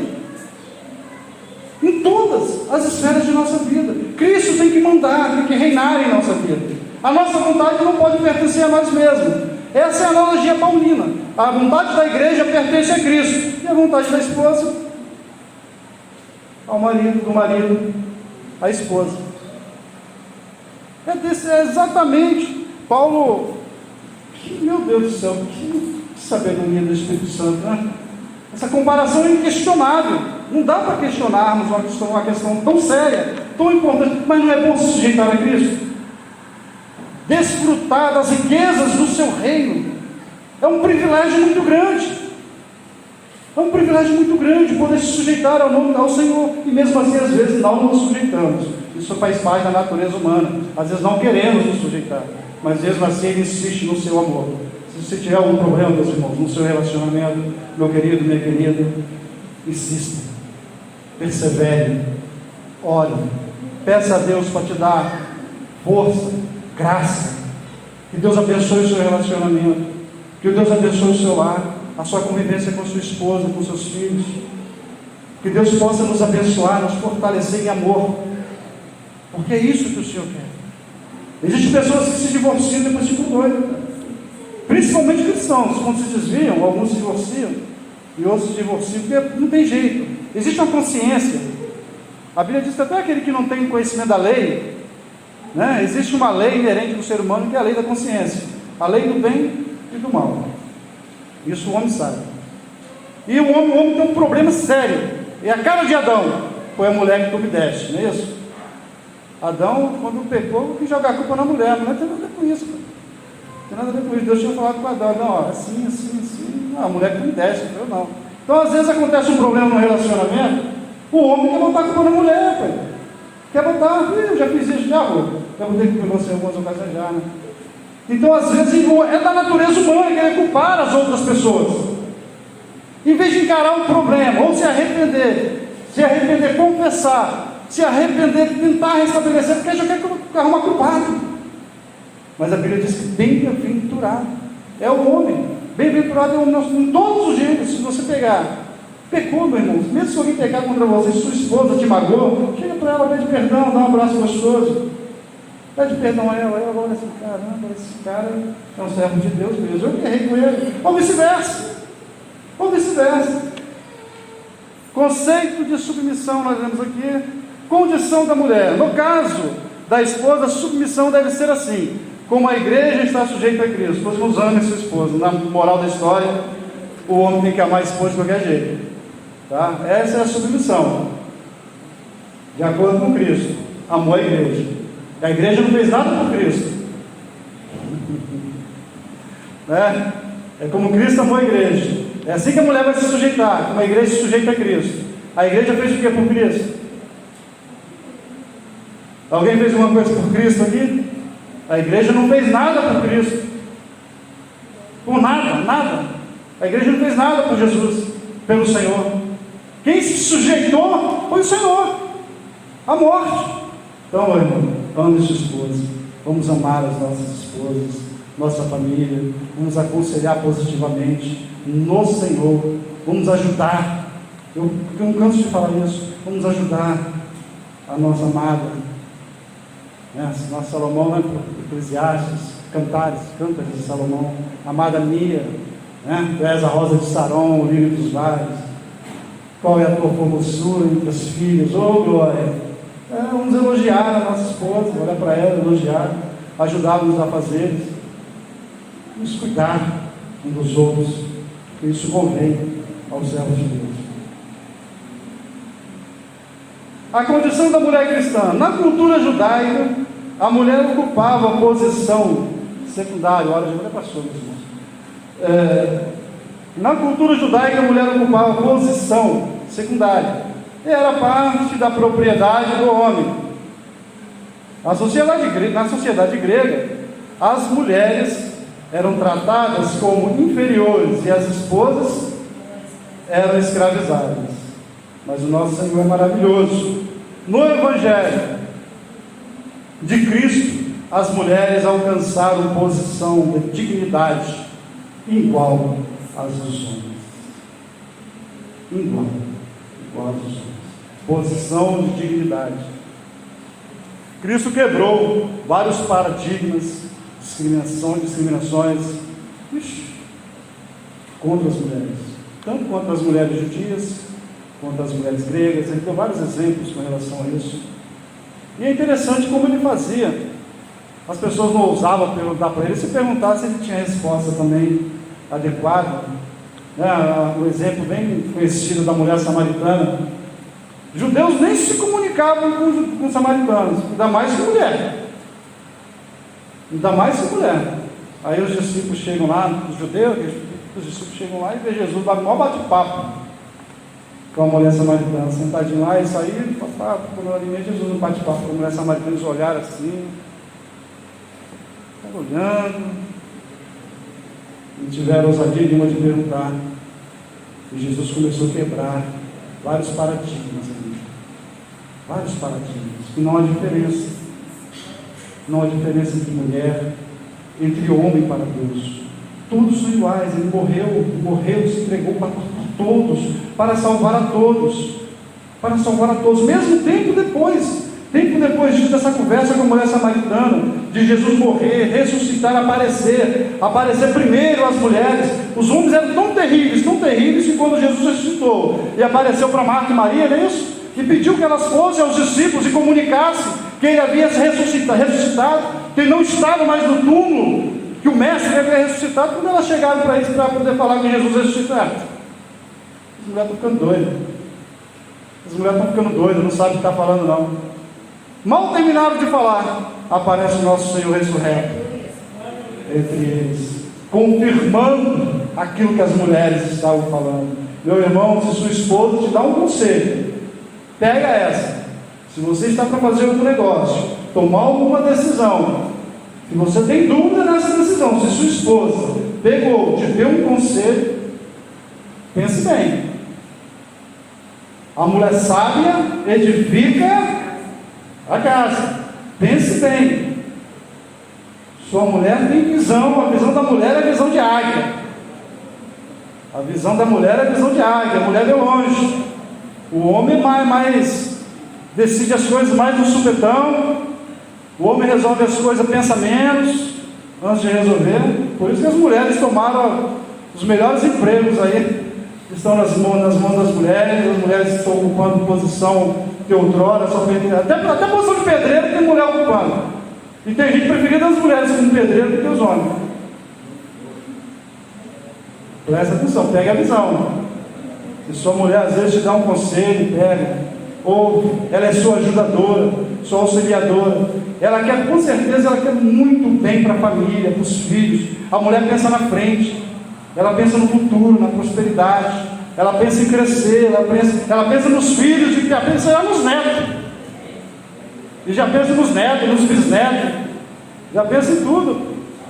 em todas as esferas de nossa vida. Cristo tem que mandar, tem que reinar em nossa vida. A nossa vontade não pode pertencer a nós mesmos. Essa é a analogia paulina. A vontade da igreja pertence a Cristo, e a vontade da esposa ao marido, do marido à esposa. É exatamente Paulo. Meu Deus do céu, que sabedoria do Espírito Santo, né? Essa comparação é inquestionável. Não dá para questionarmos uma questão tão séria, tão importante. Mas não é bom se sujeitar a Cristo? Desfrutar das riquezas do seu reino é um privilégio muito grande. É um privilégio muito grande poder se sujeitar ao Senhor. E mesmo assim, às vezes, não nos sujeitamos. Isso faz parte da natureza humana. Às vezes não queremos nos sujeitar, mas mesmo assim Ele insiste no seu amor. Se você tiver algum problema, meus irmãos, no seu relacionamento, meu querido, minha querida, insista, persevere, ore, peça a Deus para te dar força, graça. Que Deus abençoe o seu relacionamento, que Deus abençoe o seu lar, a sua convivência com a sua esposa, com seus filhos. Que Deus possa nos abençoar, nos fortalecer em amor, porque é isso que o Senhor quer. Existem pessoas que se divorciam e depois ficam doidas, principalmente cristãos. Quando se desviam, alguns se divorciam e outros se divorciam porque não tem jeito. Existe uma consciência. A Bíblia diz que até aquele que não tem conhecimento da lei, né? Existe uma lei inerente do ser humano, que é a lei da consciência, a lei do bem e do mal. Isso o homem sabe. E o homem tem um problema sério. É a cara de Adão. Foi a mulher que tu me deste, não é isso? Adão, quando pecou, quis jogar a culpa na mulher. A mulher não tem nada a ver com isso. Não tem nada a ver com isso. Deus tinha falado com Adão, não, assim. Não, a mulher que tu me deste, eu não. Então, às vezes acontece um problema no relacionamento, o homem quer botar a culpa na mulher, pai. Quer botar, eu já fiz isso, já botei com você em algumas ocasiões já, né? Então, às vezes, é da natureza humana querer culpar as outras pessoas. Em vez de encarar o problema, ou se arrepender, confessar, se arrepender, tentar restabelecer, porque já quer arrumar culpado. Mas a Bíblia diz que bem-aventurado é o homem. Bem-aventurado é o homem em todos os gêneros. Se você pegar, pecou, meu irmão, mesmo se alguém pecar contra você, sua esposa te magoou, chega para ela, pede perdão, dá um abraço gostoso, pede perdão a ela olha assim, caramba, esse cara é um servo de Deus mesmo, eu errei com ele, ou vice-versa. Conceito de submissão, nós vemos aqui, condição da mulher. No caso da esposa, a submissão deve ser assim: como a igreja está sujeita a Cristo, todos nos amem a sua esposa. Na moral da história, o homem tem que amar a esposa de qualquer jeito, tá? Essa é a submissão, de acordo com Cristo. Amou a igreja. A igreja não fez nada por Cristo, né? É como Cristo amou a igreja. É assim que a mulher vai se sujeitar, como a igreja se sujeita a Cristo. A igreja fez o que por Cristo? Alguém fez uma coisa por Cristo aqui? A igreja não fez nada por Cristo. Por nada. A igreja não fez nada por Jesus, pelo Senhor. Quem se sujeitou foi o Senhor. A morte. Então, meu irmão, ame sua esposa. Vamos amar as nossas esposas, nossa família. Vamos aconselhar positivamente no Senhor. Vamos ajudar. Eu não canso de falar isso. Vamos ajudar a nossa amada. Nosso Salomão, né? Eclesiastes, Cantares de Salomão. Amada minha, né? Tu és a rosa de Saron, o lírio dos vales. Qual é a tua formosura entre as filhas? Oh, glória! Vamos elogiar a nossa esposa, olhar para ela, elogiar, ajudá-los a fazer. Vamos cuidar uns dos outros, porque isso convém aos servos de Deus. A condição da mulher cristã. Na cultura judaica, a mulher ocupava a posição secundária. Olha, já passou, meus irmãos. Na cultura judaica, a mulher ocupava a posição secundária. Era parte da propriedade do homem. Na sociedade grega, as mulheres eram tratadas como inferiores e as esposas eram escravizadas. Mas o nosso Senhor é maravilhoso. No Evangelho de Cristo, as mulheres alcançaram posição de dignidade igual às dos homens. Igual às dos homens. Posição de dignidade. Cristo quebrou vários paradigmas, discriminações contra as mulheres, tanto contra as mulheres judias, quanto as mulheres gregas. Ele deu vários exemplos com relação a isso. E é interessante como ele fazia. As pessoas não ousavam perguntar para ele. Se perguntasse, ele tinha resposta também adequada. O exemplo bem conhecido da mulher samaritana. Judeus nem se comunicavam com samaritanos, ainda mais com mulher. Aí os discípulos chegam lá, os discípulos chegam lá e vê Jesus lá no maior bate-papo com a mulher samaritana, sentadinho lá, e saíram, Jesus no bate-papo com a mulher samaritana, eles olharam assim, olhando, e tiveram ousadia nenhuma de perguntar, e Jesus começou a quebrar vários paradigmas, que não há diferença entre mulher, entre homem para Deus, todos são iguais. Ele morreu, se entregou para todos, para salvar a todos, mesmo tempo depois disso, dessa conversa com a mulher samaritana, de Jesus morrer, ressuscitar, aparecer primeiro às mulheres. Os homens eram tão terríveis, que quando Jesus ressuscitou e apareceu para Marta e Maria, não é isso? E pediu que elas fossem aos discípulos e comunicassem que ele havia ressuscitado, que ele não estava mais no túmulo, que o mestre havia ressuscitado. Quando elas chegaram para eles para poder falar que Jesus ressuscitado, as mulheres estão ficando doidas, não sabem o que está falando não. Mal terminaram de falar, aparece o nosso Senhor ressurreto entre eles, confirmando aquilo que as mulheres estavam falando. Meu irmão, se sua esposa te dá um conselho, pega essa. Se você está para fazer algum negócio, tomar alguma decisão, se você tem dúvida nessa decisão, se sua esposa pegou, te deu um conselho, pense bem. A mulher sábia edifica a casa. Pense bem. Sua mulher tem visão, a visão da mulher é a visão de águia. A visão da mulher é a visão de águia, a mulher vê longe. O homem mais decide as coisas mais no supetão. O homem resolve as coisas, pensa menos antes de resolver. Por isso que as mulheres tomaram os melhores empregos aí, estão nas mãos das mulheres. As mulheres estão ocupando posição que outrora só até posição de pedreiro tem mulher ocupando. E tem gente preferida das mulheres como pedreiro do que os homens. Presta atenção, pega a visão. Se sua mulher às vezes te dá um conselho, pega. Ou ela é sua ajudadora, sua auxiliadora. Ela quer, com certeza, ela quer muito bem para a família, para os filhos. A mulher pensa na frente. Ela pensa no futuro, na prosperidade. Ela pensa em crescer. Ela pensa nos filhos e já pensa já nos netos. E já pensa nos netos, nos bisnetos. Já pensa em tudo.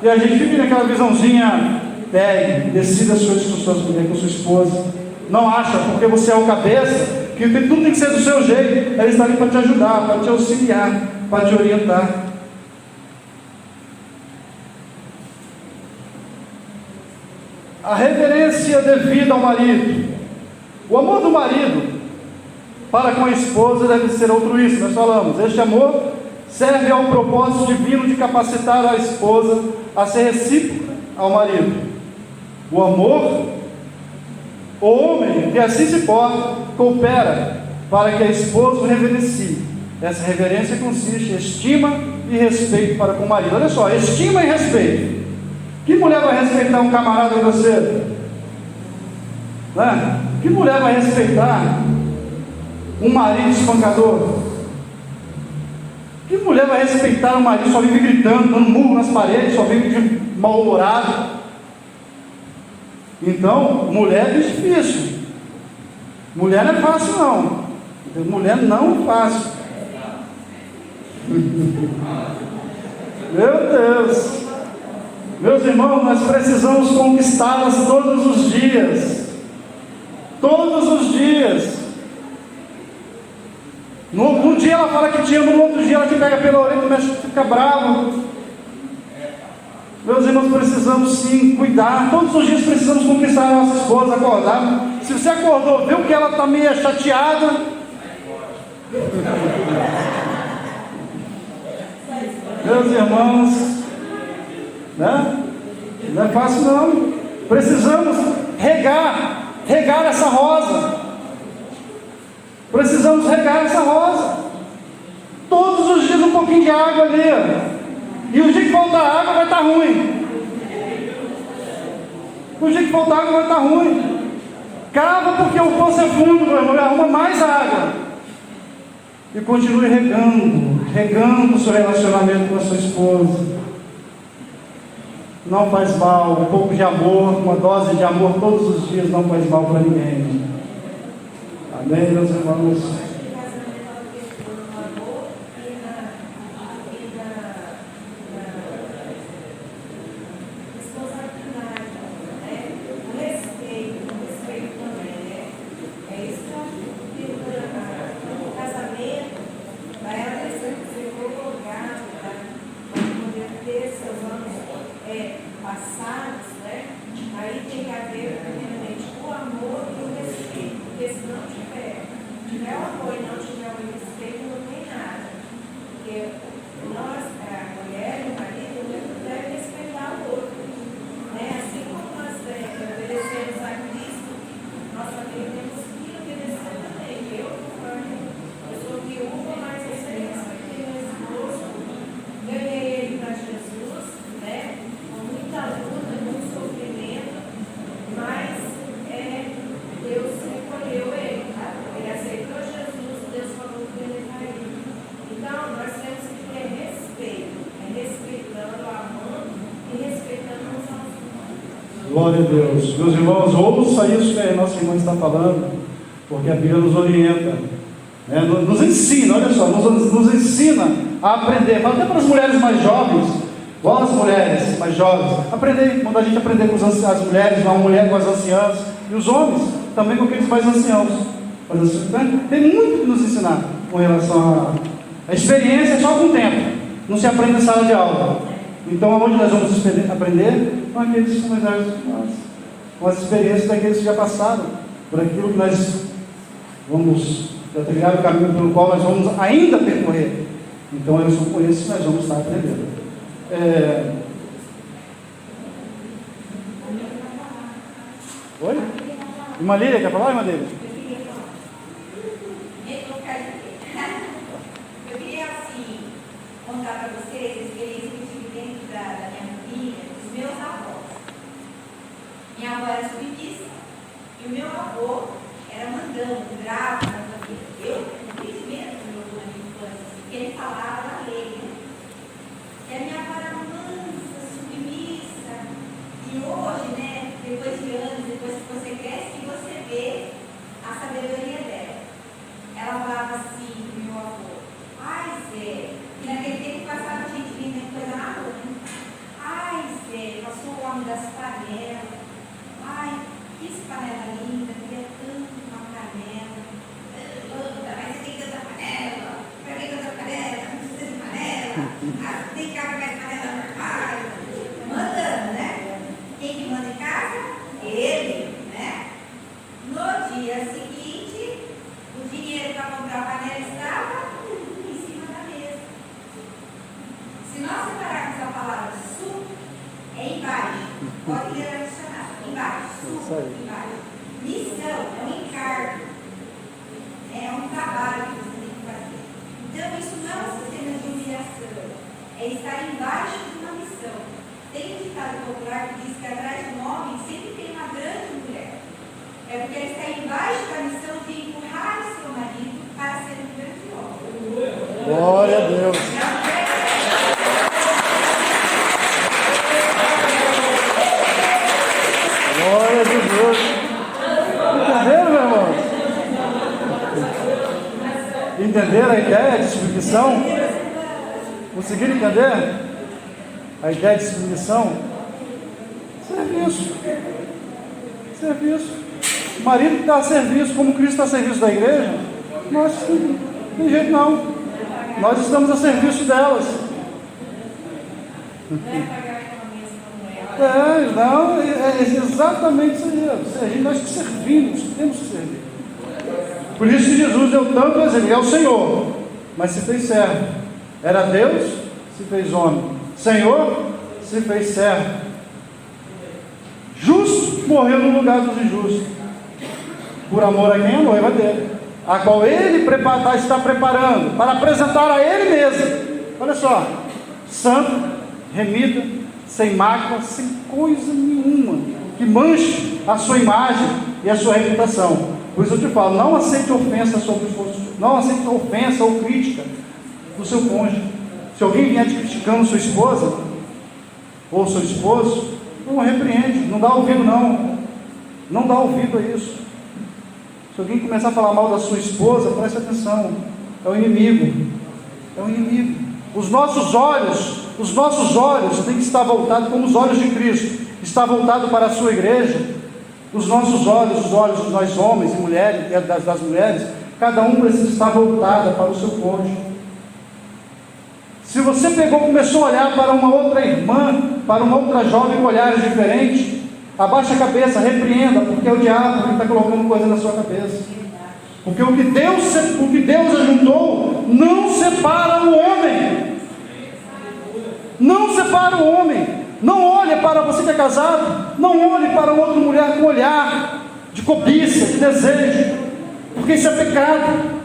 E a gente fica naquela visãozinha. Pegue, decida as coisas com suas mulheres, com sua esposa. Não acha, porque você é o cabeça, que tudo tem que ser do seu jeito. Ela está ali para te ajudar, para te auxiliar, para te orientar. A reverência devida ao marido. O amor do marido para com a esposa deve ser altruísta. Nós falamos, este amor serve ao propósito divino de capacitar a esposa a ser recíproca ao marido. O amor, o homem que assim se porta, coopera para que a esposa o reverencie. Essa reverência consiste em estima e respeito para com o marido. Olha só, estima e respeito. Que mulher vai respeitar um camarada grosseiro? Né? Que mulher vai respeitar um marido espancador? Que mulher vai respeitar um marido que só vive gritando, dando murro nas paredes, só vive de mal-humorado? Então, mulher é difícil. Mulher não é fácil, não. Mulher não é fácil. Meu Deus. Meus irmãos, nós precisamos conquistá-las todos os dias. Todos os dias. No dia ela fala que te ama, no outro dia ela te pega pela orelha e começa a ficar bravo. Meus irmãos, precisamos sim cuidar. Todos os dias precisamos conquistar a nossa esposa, acordar. Se você acordou, viu que ela está meio chateada, meus irmãos, né? Não é fácil não. Precisamos regar essa rosa. Precisamos regar essa rosa. Todos os dias um pouquinho de água ali. E o dia que faltar água vai estar ruim. O dia que faltar água vai estar ruim. Cava porque o poço é fundo, meu irmão. Arruma mais água. E continue regando o seu relacionamento com a sua esposa. Não faz mal. Um pouco de amor, uma dose de amor todos os dias não faz mal para ninguém. Amém, meus irmãos? Glória a Deus. Meus irmãos, ouça isso que a nossa irmã está falando, porque a Bíblia nos orienta, né? Nos ensina, olha só, nos ensina a aprender. Fala até para as mulheres mais jovens, igual as mulheres mais jovens, manda a gente aprender com as mulheres, a mulher com as anciãs, e os homens também com aqueles mais anciãos. Tem muito que nos ensinar com relação a experiência, só com o tempo. Não se aprende em sala de aula. Então, aonde nós vamos aprender? Com aqueles que são mais velhos que nós, com as experiências daqueles que já passaram, por aquilo que nós vamos trilhar, o caminho pelo qual nós vamos ainda percorrer. Então, eu sou com isso que nós vamos estar aprendendo. Oi? Irmã Lília, quer falar, irmã Lília? Eu queria, assim, contar para vocês a experiência que eu tive dentro da minha família, dos meus avós. Minha avó era submissa e o meu avô era mandão, bravo na família. Eu fiz medo do meu avô na minha infância, porque ele falava da lei, né? E a minha avó era mansa, submissa. E hoje, né, depois de anos, depois que você cresce, você vê a sabedoria dela. Ela falava assim pro meu avô: ai, Zé, e naquele tempo passava gente vendendo coisa na rua, né? Ai, Zé, passou o homem das panelas. Ai, que panela linda, queria tanto uma panela. Mas você tem tanta panela? Pra que tanta panela? Não precisa de panela. Ah, tem que caber mais panela normal. Mandando, né? Quem que manda em casa? Ele, né? No dia seguinte, o dinheiro para comprar a panela estava em cima da mesa. Se nós separarmos a palavra su, é embaixo. Pode ler a dicionário. Embaixo. Su, embaixo. Missão é um encargo. É um trabalho que você tem que fazer. Então, isso não é um sistema de humilhação. É estar embaixo de uma missão. Tem um ditado popular que diz que atrás de um homem sempre tem uma grande mulher. É porque ele está embaixo da missão de empurrar o seu marido para ser um grande homem. Glória a Deus. Glória a Deus. Entenderam, meu irmão? Entenderam a ideia de submissão? Conseguiram entender a ideia de submissão? Serviço. Serviço. O marido que está a serviço, como Cristo está a serviço da igreja, nós não tem jeito não. Nós estamos a serviço delas. Não, é exatamente isso aí. Nós que servimos, temos que servir. Por isso que Jesus deu tanto exemplo. Ele é o Senhor, mas se fez servo. Era Deus, se fez homem. Senhor, se fez servo. Justo, morreu no lugar dos injustos. Por amor a quem? A noiva dele, a qual ele está preparando para apresentar a ele mesmo. Olha só, santo, remida, sem mácula, sem coisa nenhuma que manche a sua imagem e a sua reputação. Por isso eu te falo, não aceite ofensa sobre o esposo, não aceite ofensa ou crítica do seu cônjuge. Se alguém vier te criticando sua esposa ou seu esposo, não repreende, não dá ouvido não dá ouvido a isso. Se alguém começar a falar mal da sua esposa, preste atenção, é o inimigo. Os nossos olhos têm que estar voltados como os olhos de Cristo, está voltado para a sua igreja. Os nossos olhos, os olhos de nós homens e mulheres, das mulheres, cada um precisa estar voltado para o seu cônjuge. Se você começou a olhar para uma outra irmã, para uma outra jovem com olhares diferentes, abaixa a cabeça, repreenda, porque é o diabo que está colocando coisa na sua cabeça. Porque o que Deus ajuntou, não separa o homem. Não separa o homem. Não olhe para você que é casado, não olhe para outra mulher com olhar de cobiça, de desejo, porque isso é pecado.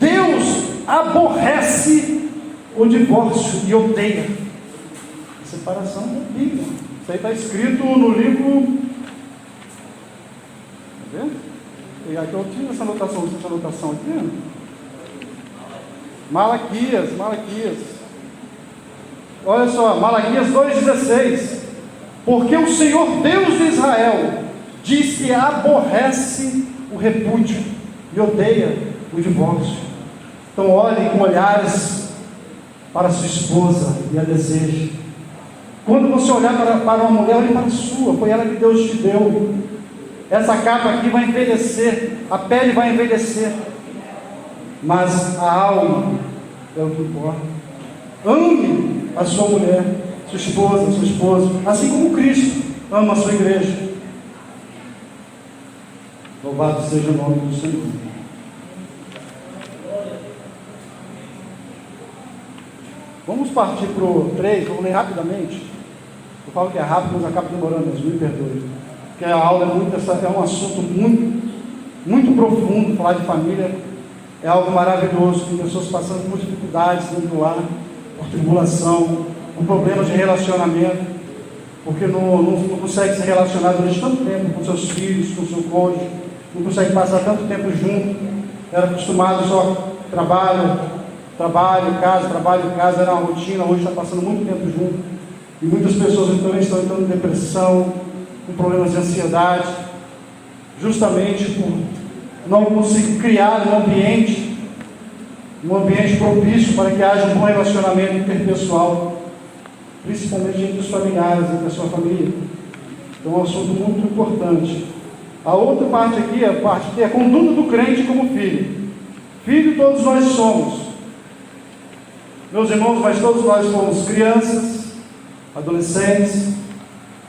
Deus aborrece o divórcio e odeia a separação da Bíblia. Isso aí está escrito no livro. Está vendo? Eu tinha essa anotação aqui. Malaquias. Olha só, Malaquias 2,16. Porque o Senhor Deus de Israel diz que aborrece o repúdio e odeia o divórcio. Então olhe com olhares para sua esposa e a deseje. Quando você olhar para uma mulher, olhe para a sua, foi ela que Deus te deu. Essa capa aqui vai envelhecer, a pele vai envelhecer, mas a alma é o que importa. Ame a sua mulher, sua esposa, seu esposo, assim como Cristo ama a sua igreja. Louvado seja o nome do Senhor. Vamos partir para o 3, vamos ler rapidamente. Eu falo que é rápido, mas acaba demorando, mas me perdoe. Porque a aula é um assunto muito profundo. Falar de família é algo maravilhoso. Tem pessoas passando por dificuldades dentro do lar, por tribulação, por problemas de relacionamento, porque não consegue se relacionar durante tanto tempo com seus filhos, com seu cônjuge, não consegue passar tanto tempo junto. Era acostumado só trabalho, casa, era uma rotina. Hoje está passando muito tempo junto. E muitas pessoas então estão entrando em depressão, com problemas de ansiedade, justamente por não conseguir criar um ambiente propício para que haja um bom relacionamento interpessoal, principalmente entre os familiares, entre a sua família. Então é um assunto muito importante. A outra parte aqui é a parte que é a conduta do crente como filho. Filho todos nós somos. Meus irmãos, mas todos nós fomos crianças, adolescentes,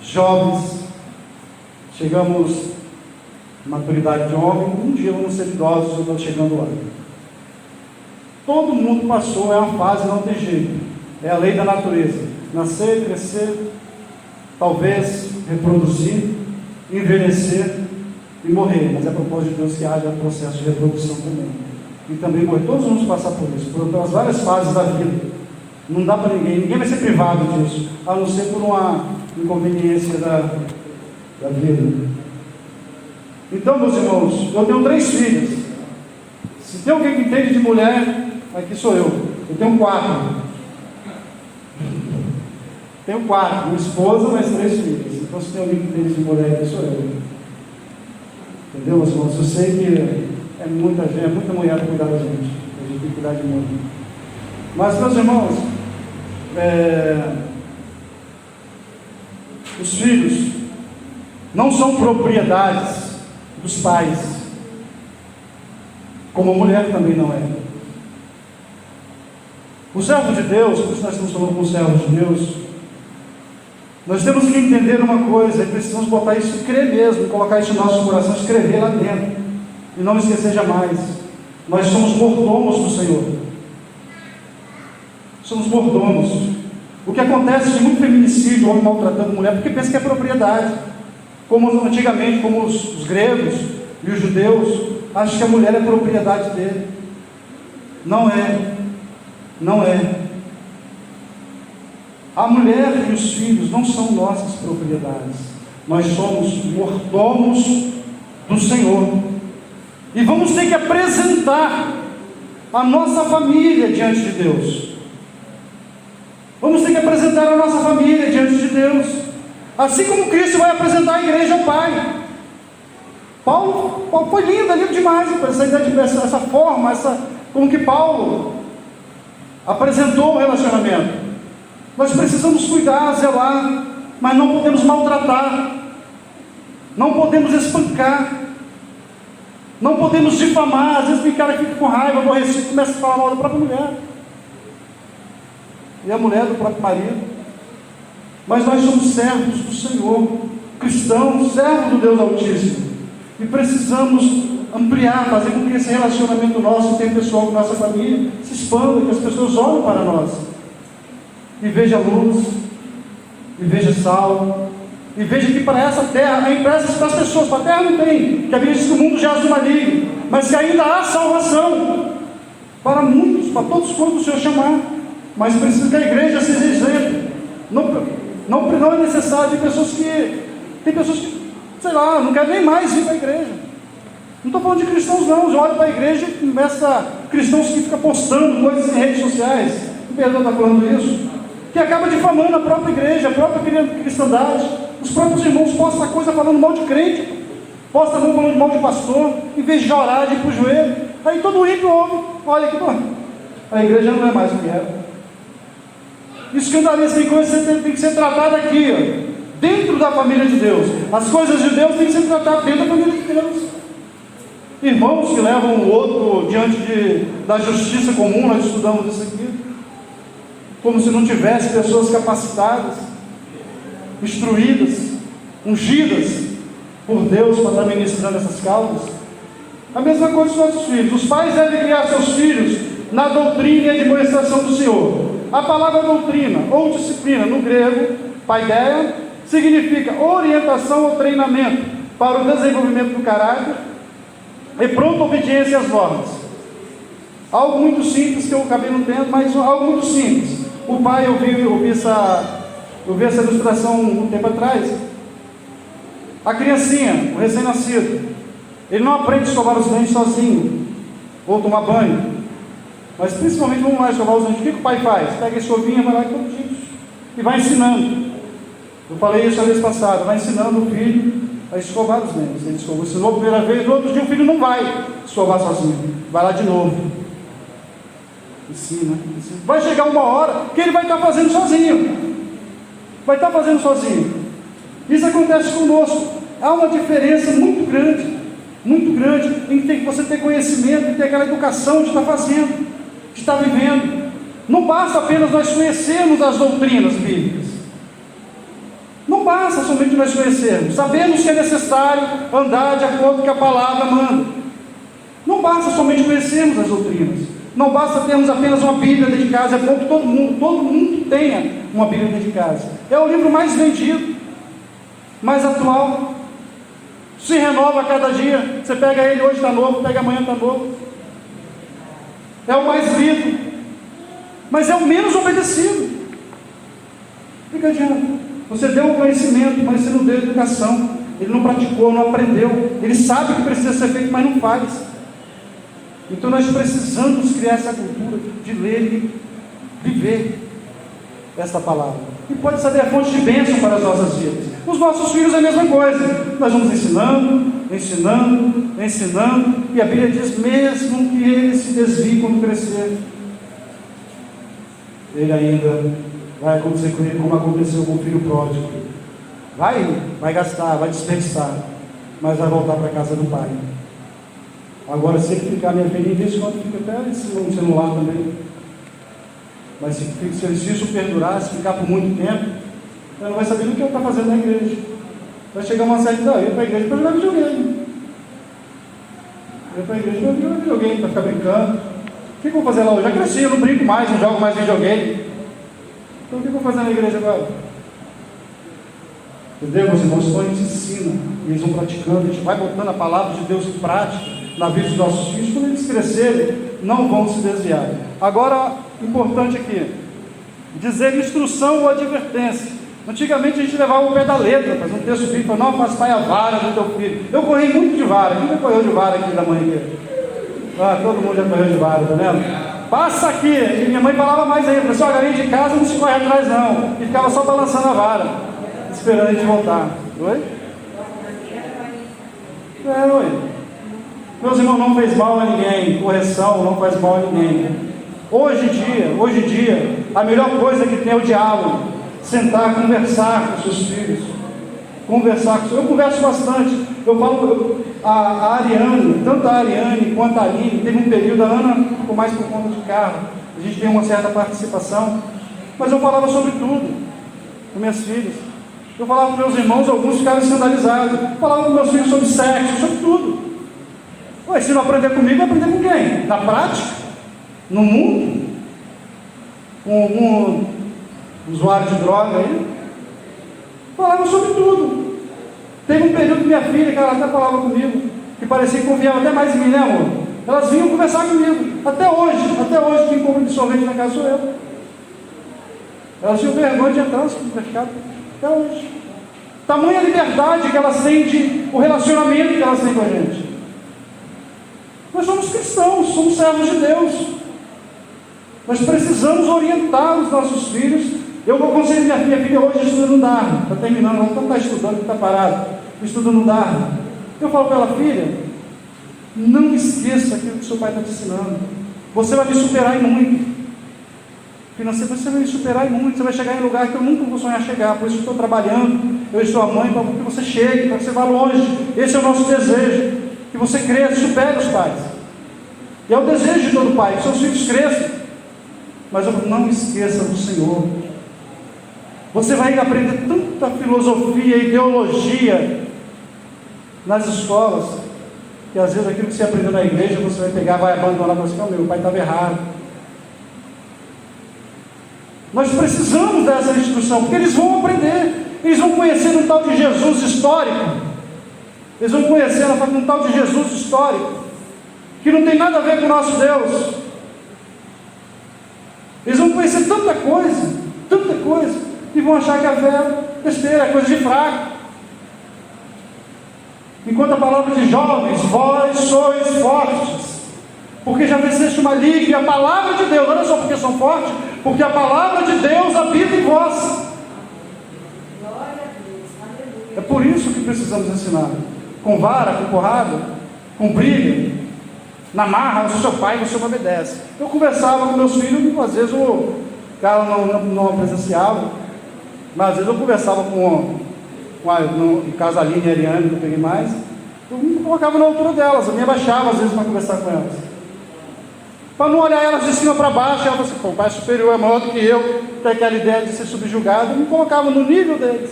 jovens, chegamos à maturidade de homem, um dia vamos ser idosos, eu estou chegando lá. Todo mundo passou, é uma fase, não tem jeito, é a lei da natureza, nascer, crescer, talvez reproduzir, envelhecer e morrer, mas é a propósito de Deus que haja processo de reprodução também, e também morrer. Todos vamos passar por isso, pelas várias fases da vida. Não dá para ninguém vai ser privado disso, a não ser por uma inconveniência da vida. Então, meus irmãos, eu tenho 3 filhas. Se tem alguém que entende de mulher, aqui sou eu. Eu tenho 4. Tenho 4, minha esposa, mais 3 filhas. Então, se tem alguém que entende de mulher, aqui sou eu. Entendeu, meus irmãos? Eu sei que é muita gente, é muita mulher para cuidar da gente. A gente tem que cuidar de muito. Mas, meus irmãos, os filhos não são propriedades dos pais, como a mulher também não é. O servo de Deus, por isso nós estamos falando com o servo de Deus, nós temos que entender uma coisa, e precisamos botar isso e crer mesmo, colocar isso no nosso coração, escrever lá dentro, e não esquecer jamais. Nós somos mordomos do Senhor. Somos mordomos. O que acontece de muito feminicídio, homem maltratando mulher, porque pensa que é propriedade. Como antigamente, como os gregos e os judeus, acham que a mulher é propriedade dele. Não é. Não é. A mulher e os filhos não são nossas propriedades. Nós somos mordomos do Senhor. E vamos ter que apresentar a nossa família diante de Deus. Vamos ter que apresentar a nossa família diante de Deus, assim como Cristo vai apresentar a igreja ao Pai. Paulo foi lindo demais essa forma, como que Paulo apresentou o relacionamento. Nós precisamos cuidar, zelar, mas não podemos maltratar, não podemos espancar, não podemos difamar. Às vezes o cara fica com raiva, aborrecido, começa a falar mal da própria mulher e a mulher do próprio marido. Mas nós somos servos do Senhor, cristãos, servos do Deus Altíssimo, e precisamos ampliar, fazer com que esse relacionamento nosso, interpessoal com nossa família, se expanda, que as pessoas olhem para nós e veja luz, e veja sal, e veja que para essa terra, há empresas para as pessoas, para a terra não tem, que a Bíblia diz que o mundo jaz do maligno, mas que ainda há salvação para muitos, para todos quantos o Senhor chamar. Mas precisa que a igreja seja exemplo. Não é necessário. Tem pessoas que, sei lá, não querem nem mais ir para a igreja. Não estou falando de cristãos não, eu olho para a igreja e começa cristãos que ficam postando coisas em redes sociais, o perdão está falando isso, que acaba difamando a própria igreja, a própria cristandade. Os próprios irmãos postam coisa falando mal de crente, postam falando mal de pastor, em vez de orar, de ir para o joelho. Aí todo ímpio ouve, olha aqui, a igreja não é mais o que era. Escandaliza, tem coisas que tem que ser tratada aqui, dentro da família de Deus. As coisas de Deus têm que ser tratadas dentro da família de Deus. Irmãos que levam o outro diante da justiça comum, nós estudamos isso aqui. como se não tivesse pessoas capacitadas, instruídas, ungidas por Deus para estar ministrando essas causas? A mesma coisa com os nossos filhos. Os pais devem criar seus filhos na doutrina e administração do Senhor. A palavra doutrina ou disciplina no grego, paideia, significa orientação ou treinamento para o desenvolvimento do caráter e pronta obediência às normas. Algo muito simples que eu acabei não tendo, mas algo muito simples. O pai, eu vi essa ilustração um tempo atrás. A criancinha, o recém-nascido, ele não aprende a escovar os dentes sozinho, ou tomar banho. Mas principalmente, vamos lá escovar os dentes. O que o pai faz? Pega a escovinha, vai lá e vai ensinando. Eu falei isso a vez passada, vai ensinando o filho a escovar os dentes. Ele ensinou a primeira vez, no outro dia o filho não vai escovar sozinho, vai lá de novo. Ensina. Vai chegar uma hora que ele vai estar fazendo sozinho. Isso acontece conosco. Há uma diferença muito grande em que você ter conhecimento e ter aquela educação de estar fazendo, de estar vivendo. Não basta apenas nós conhecermos as doutrinas bíblicas. Não basta somente nós conhecermos. Sabemos que é necessário andar de acordo com o que a palavra manda. Não basta somente conhecermos as doutrinas. Não basta termos apenas uma Bíblia dentro de casa. É bom que todo mundo tenha uma Bíblia dentro de casa. É o livro mais vendido, mais atual, se renova a cada dia. Você pega ele, hoje está novo, pega amanhã está novo. É o mais lido, mas é o menos obedecido. Fica adiante. Você deu o conhecimento, mas você não deu educação. Ele não praticou, não aprendeu. Ele sabe o que precisa ser feito, mas não faz. Então nós precisamos criar essa cultura de ler e viver esta palavra. E pode ser a fonte de bênção para as nossas vidas. Os nossos filhos é a mesma coisa. Nós vamos ensinando, e a Bíblia diz, mesmo que ele se desvie quando crescer, ele ainda vai acontecer com ele como aconteceu com o filho pródigo. Vai gastar, vai desperdiçar, mas vai voltar para a casa do pai. Agora, se ele ficar minha filha, de vez em quando fica até no celular também. Mas se isso perdurar, se ficar por muito tempo, ela não vai saber o que ela está fazendo na igreja. Vai chegar uma certa idade, para a igreja para jogar videogame. Para a igreja para jogar videogame, para ficar brincando. O que eu vou fazer lá hoje? Já cresci, eu não brinco mais, não jogo mais videogame. Então o que eu vou fazer na igreja agora? Entendeu, meus irmãos? Então a gente ensina, eles vão praticando, a gente vai botando a palavra de Deus em prática na vida dos nossos filhos. Quando eles crescerem, não vão se desviar. Agora, importante aqui, dizer instrução ou advertência. Antigamente a gente levava o pé da letra, fazia um texto bíblico, não afastai a vara do teu filho. Eu corri muito de vara. Quem já correu de vara aqui da mãe aqui? Todo mundo já correu de vara, tá vendo? Passa aqui. E minha mãe falava mais ainda, falou assim, olha, além de casa não se corre atrás não. E ficava só balançando a vara, esperando a gente voltar. Oi? Oi. Meus irmãos, não fez mal a ninguém. Correção não faz mal a ninguém. Hoje em dia, a melhor coisa que tem é o diálogo. Sentar, conversar com seus filhos. Eu converso bastante. Eu falo, a Ariane, tanto a Ariane quanto a Aline, teve um período, a Ana ficou mais por conta de carro. A gente tem uma certa participação. Mas eu falava sobre tudo com minhas filhas. Eu falava com meus irmãos, alguns ficaram escandalizados. Eu falava com meus filhos sobre sexo, sobre tudo. Ué, se não aprender comigo, vai aprender com quem? Na prática? No mundo? Com um usuário de droga aí? Falava sobre tudo. Teve um período que minha filha, que ela até falava comigo, que parecia que confiava até mais em mim, né, amor? Elas vinham conversar comigo. Até hoje, quem compra de sorvete na casa sou eu. Elas tinham vergonha de entrar no supermercado. Até hoje. Tamanha liberdade que elas têm de o relacionamento que elas têm com a gente. Nós somos cristãos, somos servos de Deus. Nós precisamos orientar os nossos filhos. Eu aconselho minha filha hoje estuda no Dharma, está terminando, ela não está estudando, está parada, estuda no Dharma. Eu falo para ela, filha, não esqueça aquilo que seu pai está te ensinando. Você vai me superar em muito. Financeiro, você vai me superar em muito. Você vai chegar em lugar que eu nunca vou sonhar chegar. Por isso eu estou trabalhando, eu sou a mãe, para que você chegue, para que você vá longe. Esse é o nosso desejo, que você cresça, supere os pais. E é o desejo de todo pai, que seus filhos cresçam. Mas não esqueça do Senhor. Você vai aprender tanta filosofia e ideologia nas escolas, que às vezes aquilo que você aprendeu na igreja, você vai pegar, vai abandonar, você fala, meu pai estava errado. Nós precisamos dessa instrução, porque eles vão aprender, eles vão conhecer um tal de Jesus histórico, eles vão conhecer um tal de Jesus histórico, que não tem nada a ver com o nosso Deus. Eles vão conhecer tanta coisa, e vão achar que a fé é besteira, é coisa de fraco. Enquanto a palavra de jovens, vós sois fortes, porque já venceste o maligno, e a palavra de Deus, olha só porque são fortes, porque a palavra de Deus habita em vós. Glória a Deus, aleluia. É por isso que precisamos ensinar, com vara, com porrada, com briga, na marra, o seu pai, você me obedece. Eu conversava com meus filhos, às vezes o cara não presenciava, mas às vezes eu conversava no caso a Aline e a Ariane, que eu peguei mais, eu me colocava na altura delas, eu me abaixava às vezes para conversar com elas, para não olhar elas de cima para baixo. Ela falou assim, o pai superior é maior do que eu, tem aquela ideia de ser subjugado. Eu me colocava no nível deles,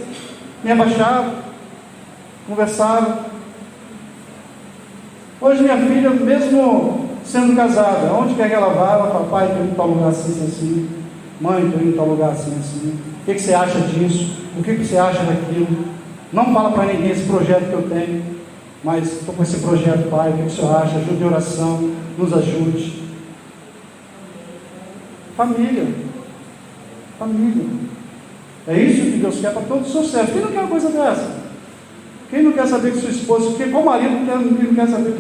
me abaixava, conversava. Hoje minha filha, mesmo sendo casada, onde quer que ela vá, ela fala, pai, estou indo para um lugar assim, assim, mãe, estou indo para um lugar assim, assim, o que você acha disso? O que você acha daquilo? Não fala para ninguém esse projeto que eu tenho, mas estou com esse projeto, pai, o que você acha? Ajude em oração, nos ajude. Família. É isso que Deus quer para todos os seus servos. Quem não quer uma coisa dessa? Quem não quer saber que sua esposa, porque como marido não quer saber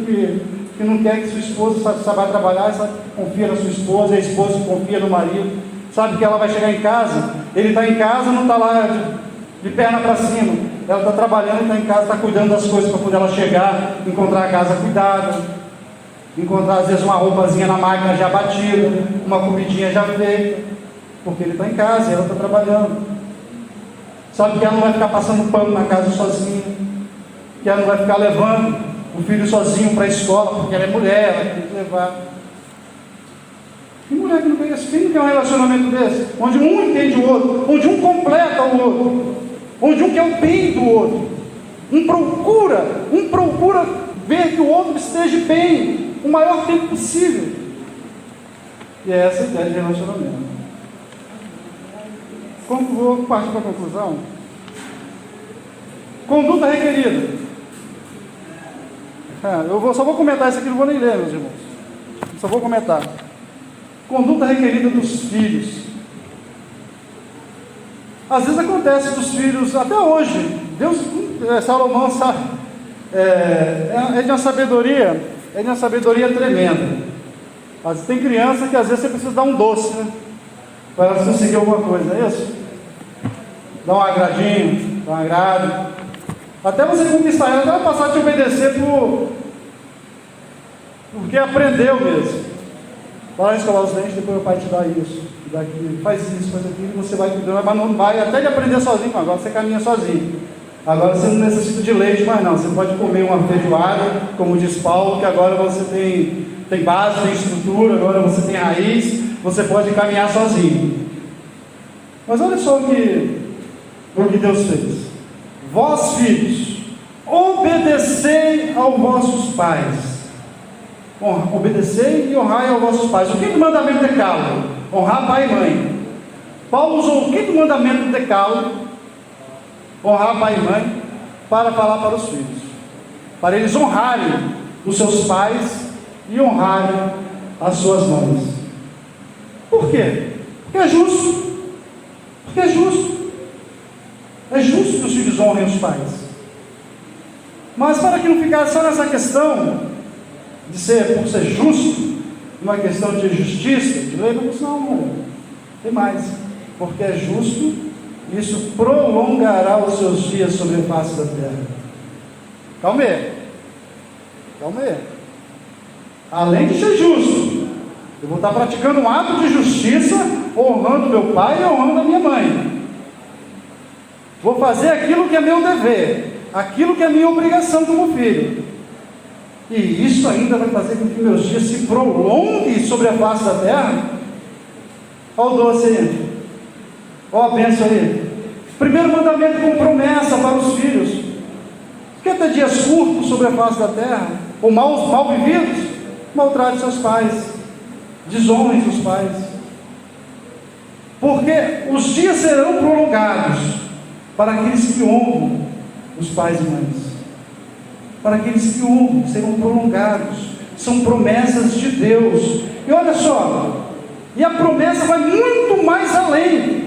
que não quer que sua esposa saiba trabalhar, sabe, confia na sua esposa, a esposa confia no marido, sabe que ela vai chegar em casa, ele está em casa, não está lá de perna para cima, ela está trabalhando, está em casa, está cuidando das coisas para poder ela chegar, encontrar a casa cuidada, encontrar às vezes uma roupazinha na máquina já batida, uma comidinha já feita, porque ele está em casa e ela está trabalhando. Sabe que ela não vai ficar passando pano na casa sozinha, que ela não vai ficar levando o filho sozinho para a escola, porque ela é mulher, ela tem que levar. Que mulher que não tem isso? Quem não quer um relacionamento desse? Onde um entende o outro, onde um completa o outro, onde um quer o bem do outro, um procura ver que o outro esteja bem o maior tempo possível. E é essa a ideia de relacionamento. Vou partir para a conclusão. Conduta requerida. Só vou comentar isso aqui, não vou nem ler, meus irmãos. Só vou comentar. Conduta requerida dos filhos. Às vezes acontece dos filhos, até hoje, Salomão sabe, é de uma sabedoria tremenda. Tem criança que às vezes você precisa dar um doce, né? Para elas conseguir alguma coisa, é isso? Dá um agradinho, dá um agrado. Até você conquistar ela, ela vai passar a te obedecer porque aprendeu mesmo. Vai lá escovar os dentes, depois o pai te dá isso, te dá aquilo, faz isso, faz aquilo, e você vai cuidando, mas não vai até de aprender sozinho, agora você caminha sozinho. Agora você não necessita de leite mais não, você pode comer uma feijoada, como diz Paulo, que agora você tem base, tem estrutura, agora você tem raiz, você pode caminhar sozinho. Mas olha só o que Deus fez. Vós, filhos, obedecei aos vossos pais. Obedecei e honrai aos vossos pais. O quinto mandamento do decálogo: honrar pai e mãe. Paulo usou o quinto mandamento do decálogo, honrar pai e mãe, para falar para os filhos, para eles honrarem os seus pais e honrarem as suas mães. Por quê? Porque é justo. Porque é justo. É justo que os filhos honrem os pais. Mas para que não ficasse só nessa questão de por ser justo, uma questão de justiça, de lei, não, tem mais. Porque é justo, isso prolongará os seus dias sobre a face da terra. Calma aí. Além de ser justo, eu vou estar praticando um ato de justiça, honrando meu pai e honrando a minha mãe. Vou fazer aquilo que é meu dever, aquilo que é minha obrigação como filho. E isso ainda vai fazer com que meus dias se prolonguem sobre a face da terra. Olha o doce aí. Olha a bênção aí. Primeiro mandamento com promessa para os filhos. Quer ter dias curtos sobre a face da terra? Ou mal vividos? Maltrate seus pais. Desonrem seus pais. Porque os dias serão prolongados para aqueles que honram os pais e mães. Para aqueles que honram, serão prolongados. São promessas de Deus. E olha só, e a promessa vai muito mais além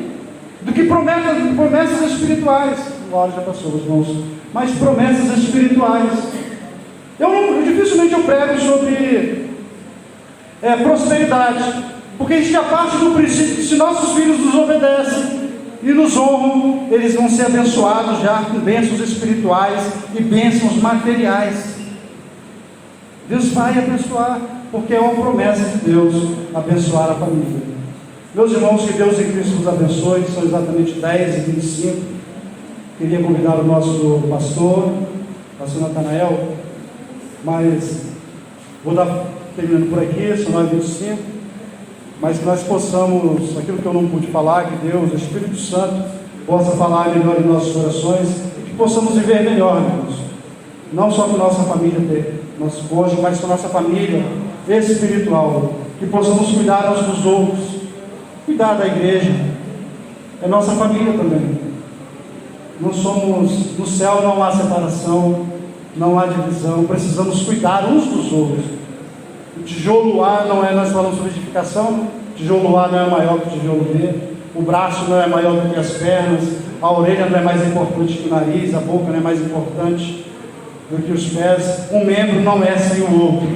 do que promessas espirituais. A hora já passou, irmãos. Mas promessas espirituais. Dificilmente eu prego sobre prosperidade, porque a gente já parte do princípio que se nossos filhos nos obedecem e nos honram, eles vão ser abençoados já com bênçãos espirituais e bênçãos materiais. Deus vai abençoar, porque é uma promessa de Deus abençoar a família. Meus irmãos, que Deus em Cristo nos abençoe. São exatamente 10h25. Queria convidar o nosso pastor Natanael, mas vou dar terminando por aqui, são 9h25, mas que nós possamos, aquilo que eu não pude falar, que Deus, o Espírito Santo, possa falar melhor em nossos corações, e que possamos viver melhor, irmãos. Não só com nossa família, nosso cônjuge, mas com nossa família espiritual, que possamos cuidar uns dos outros, cuidar da igreja, é nossa família também. Nós somos, no céu não há separação, não há divisão, precisamos cuidar uns dos outros. O tijolo A não é, nós falamos sobre edificação, o tijolo A não é maior que o tijolo B, o braço não é maior do que as pernas, a orelha não é mais importante que o nariz, a boca não é mais importante do que os pés, um membro não é sem o outro,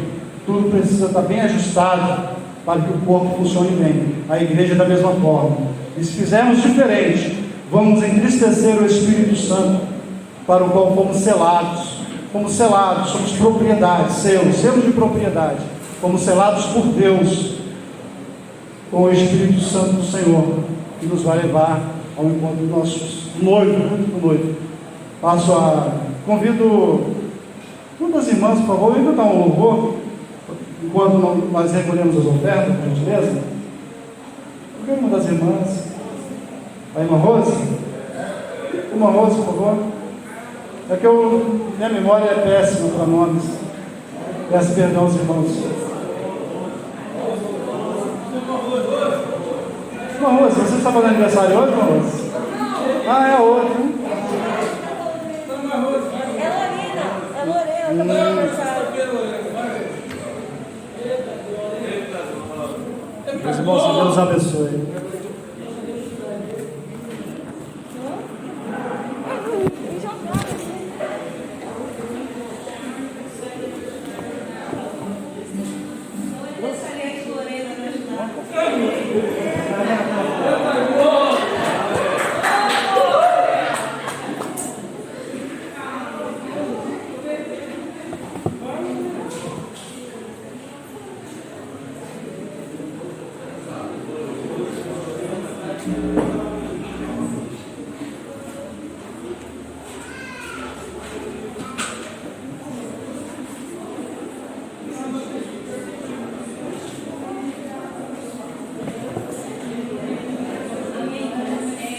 tudo precisa estar bem ajustado para que o corpo funcione bem. A igreja é da mesma forma, e se fizermos diferente, vamos entristecer o Espírito Santo, para o qual fomos selados, somos propriedade, selos de propriedade, fomos selados por Deus, com o Espírito Santo do Senhor, que nos vai levar ao encontro do nosso noivo. Convido uma das irmãs, por favor, vem cantar um louvor, enquanto nós recolhemos as ofertas, por gentileza. Por que uma das irmãs? A irmã Rose? Irmã Rose, por favor. É que minha memória é péssima para nomes. Peço perdão aos irmãos. Irmã Rose, você está fazendo aniversário hoje, irmã Rose? Ah, é outro. É Lorena, também é aniversário. Meus irmãos, Deus abençoe.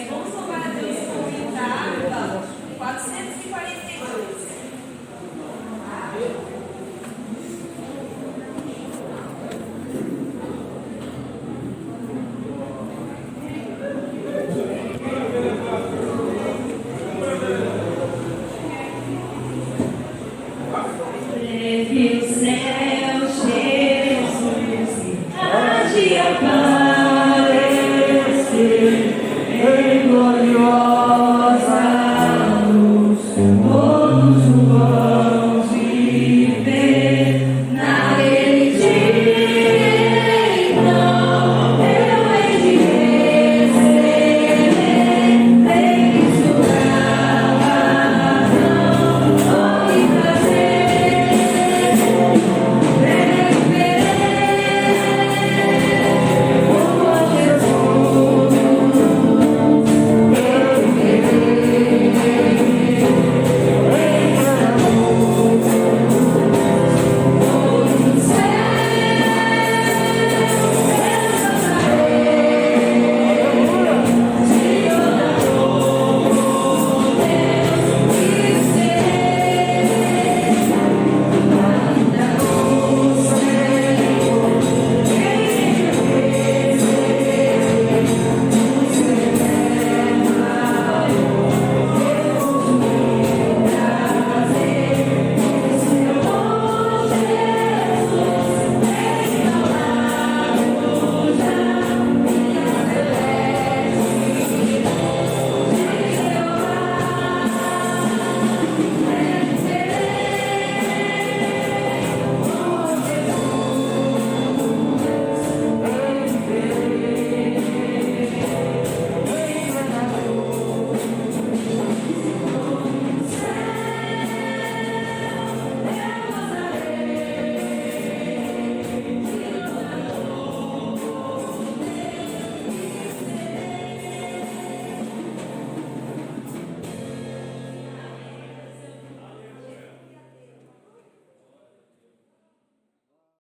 Vamos louvar a Deus com o hino 442. Teve o céu.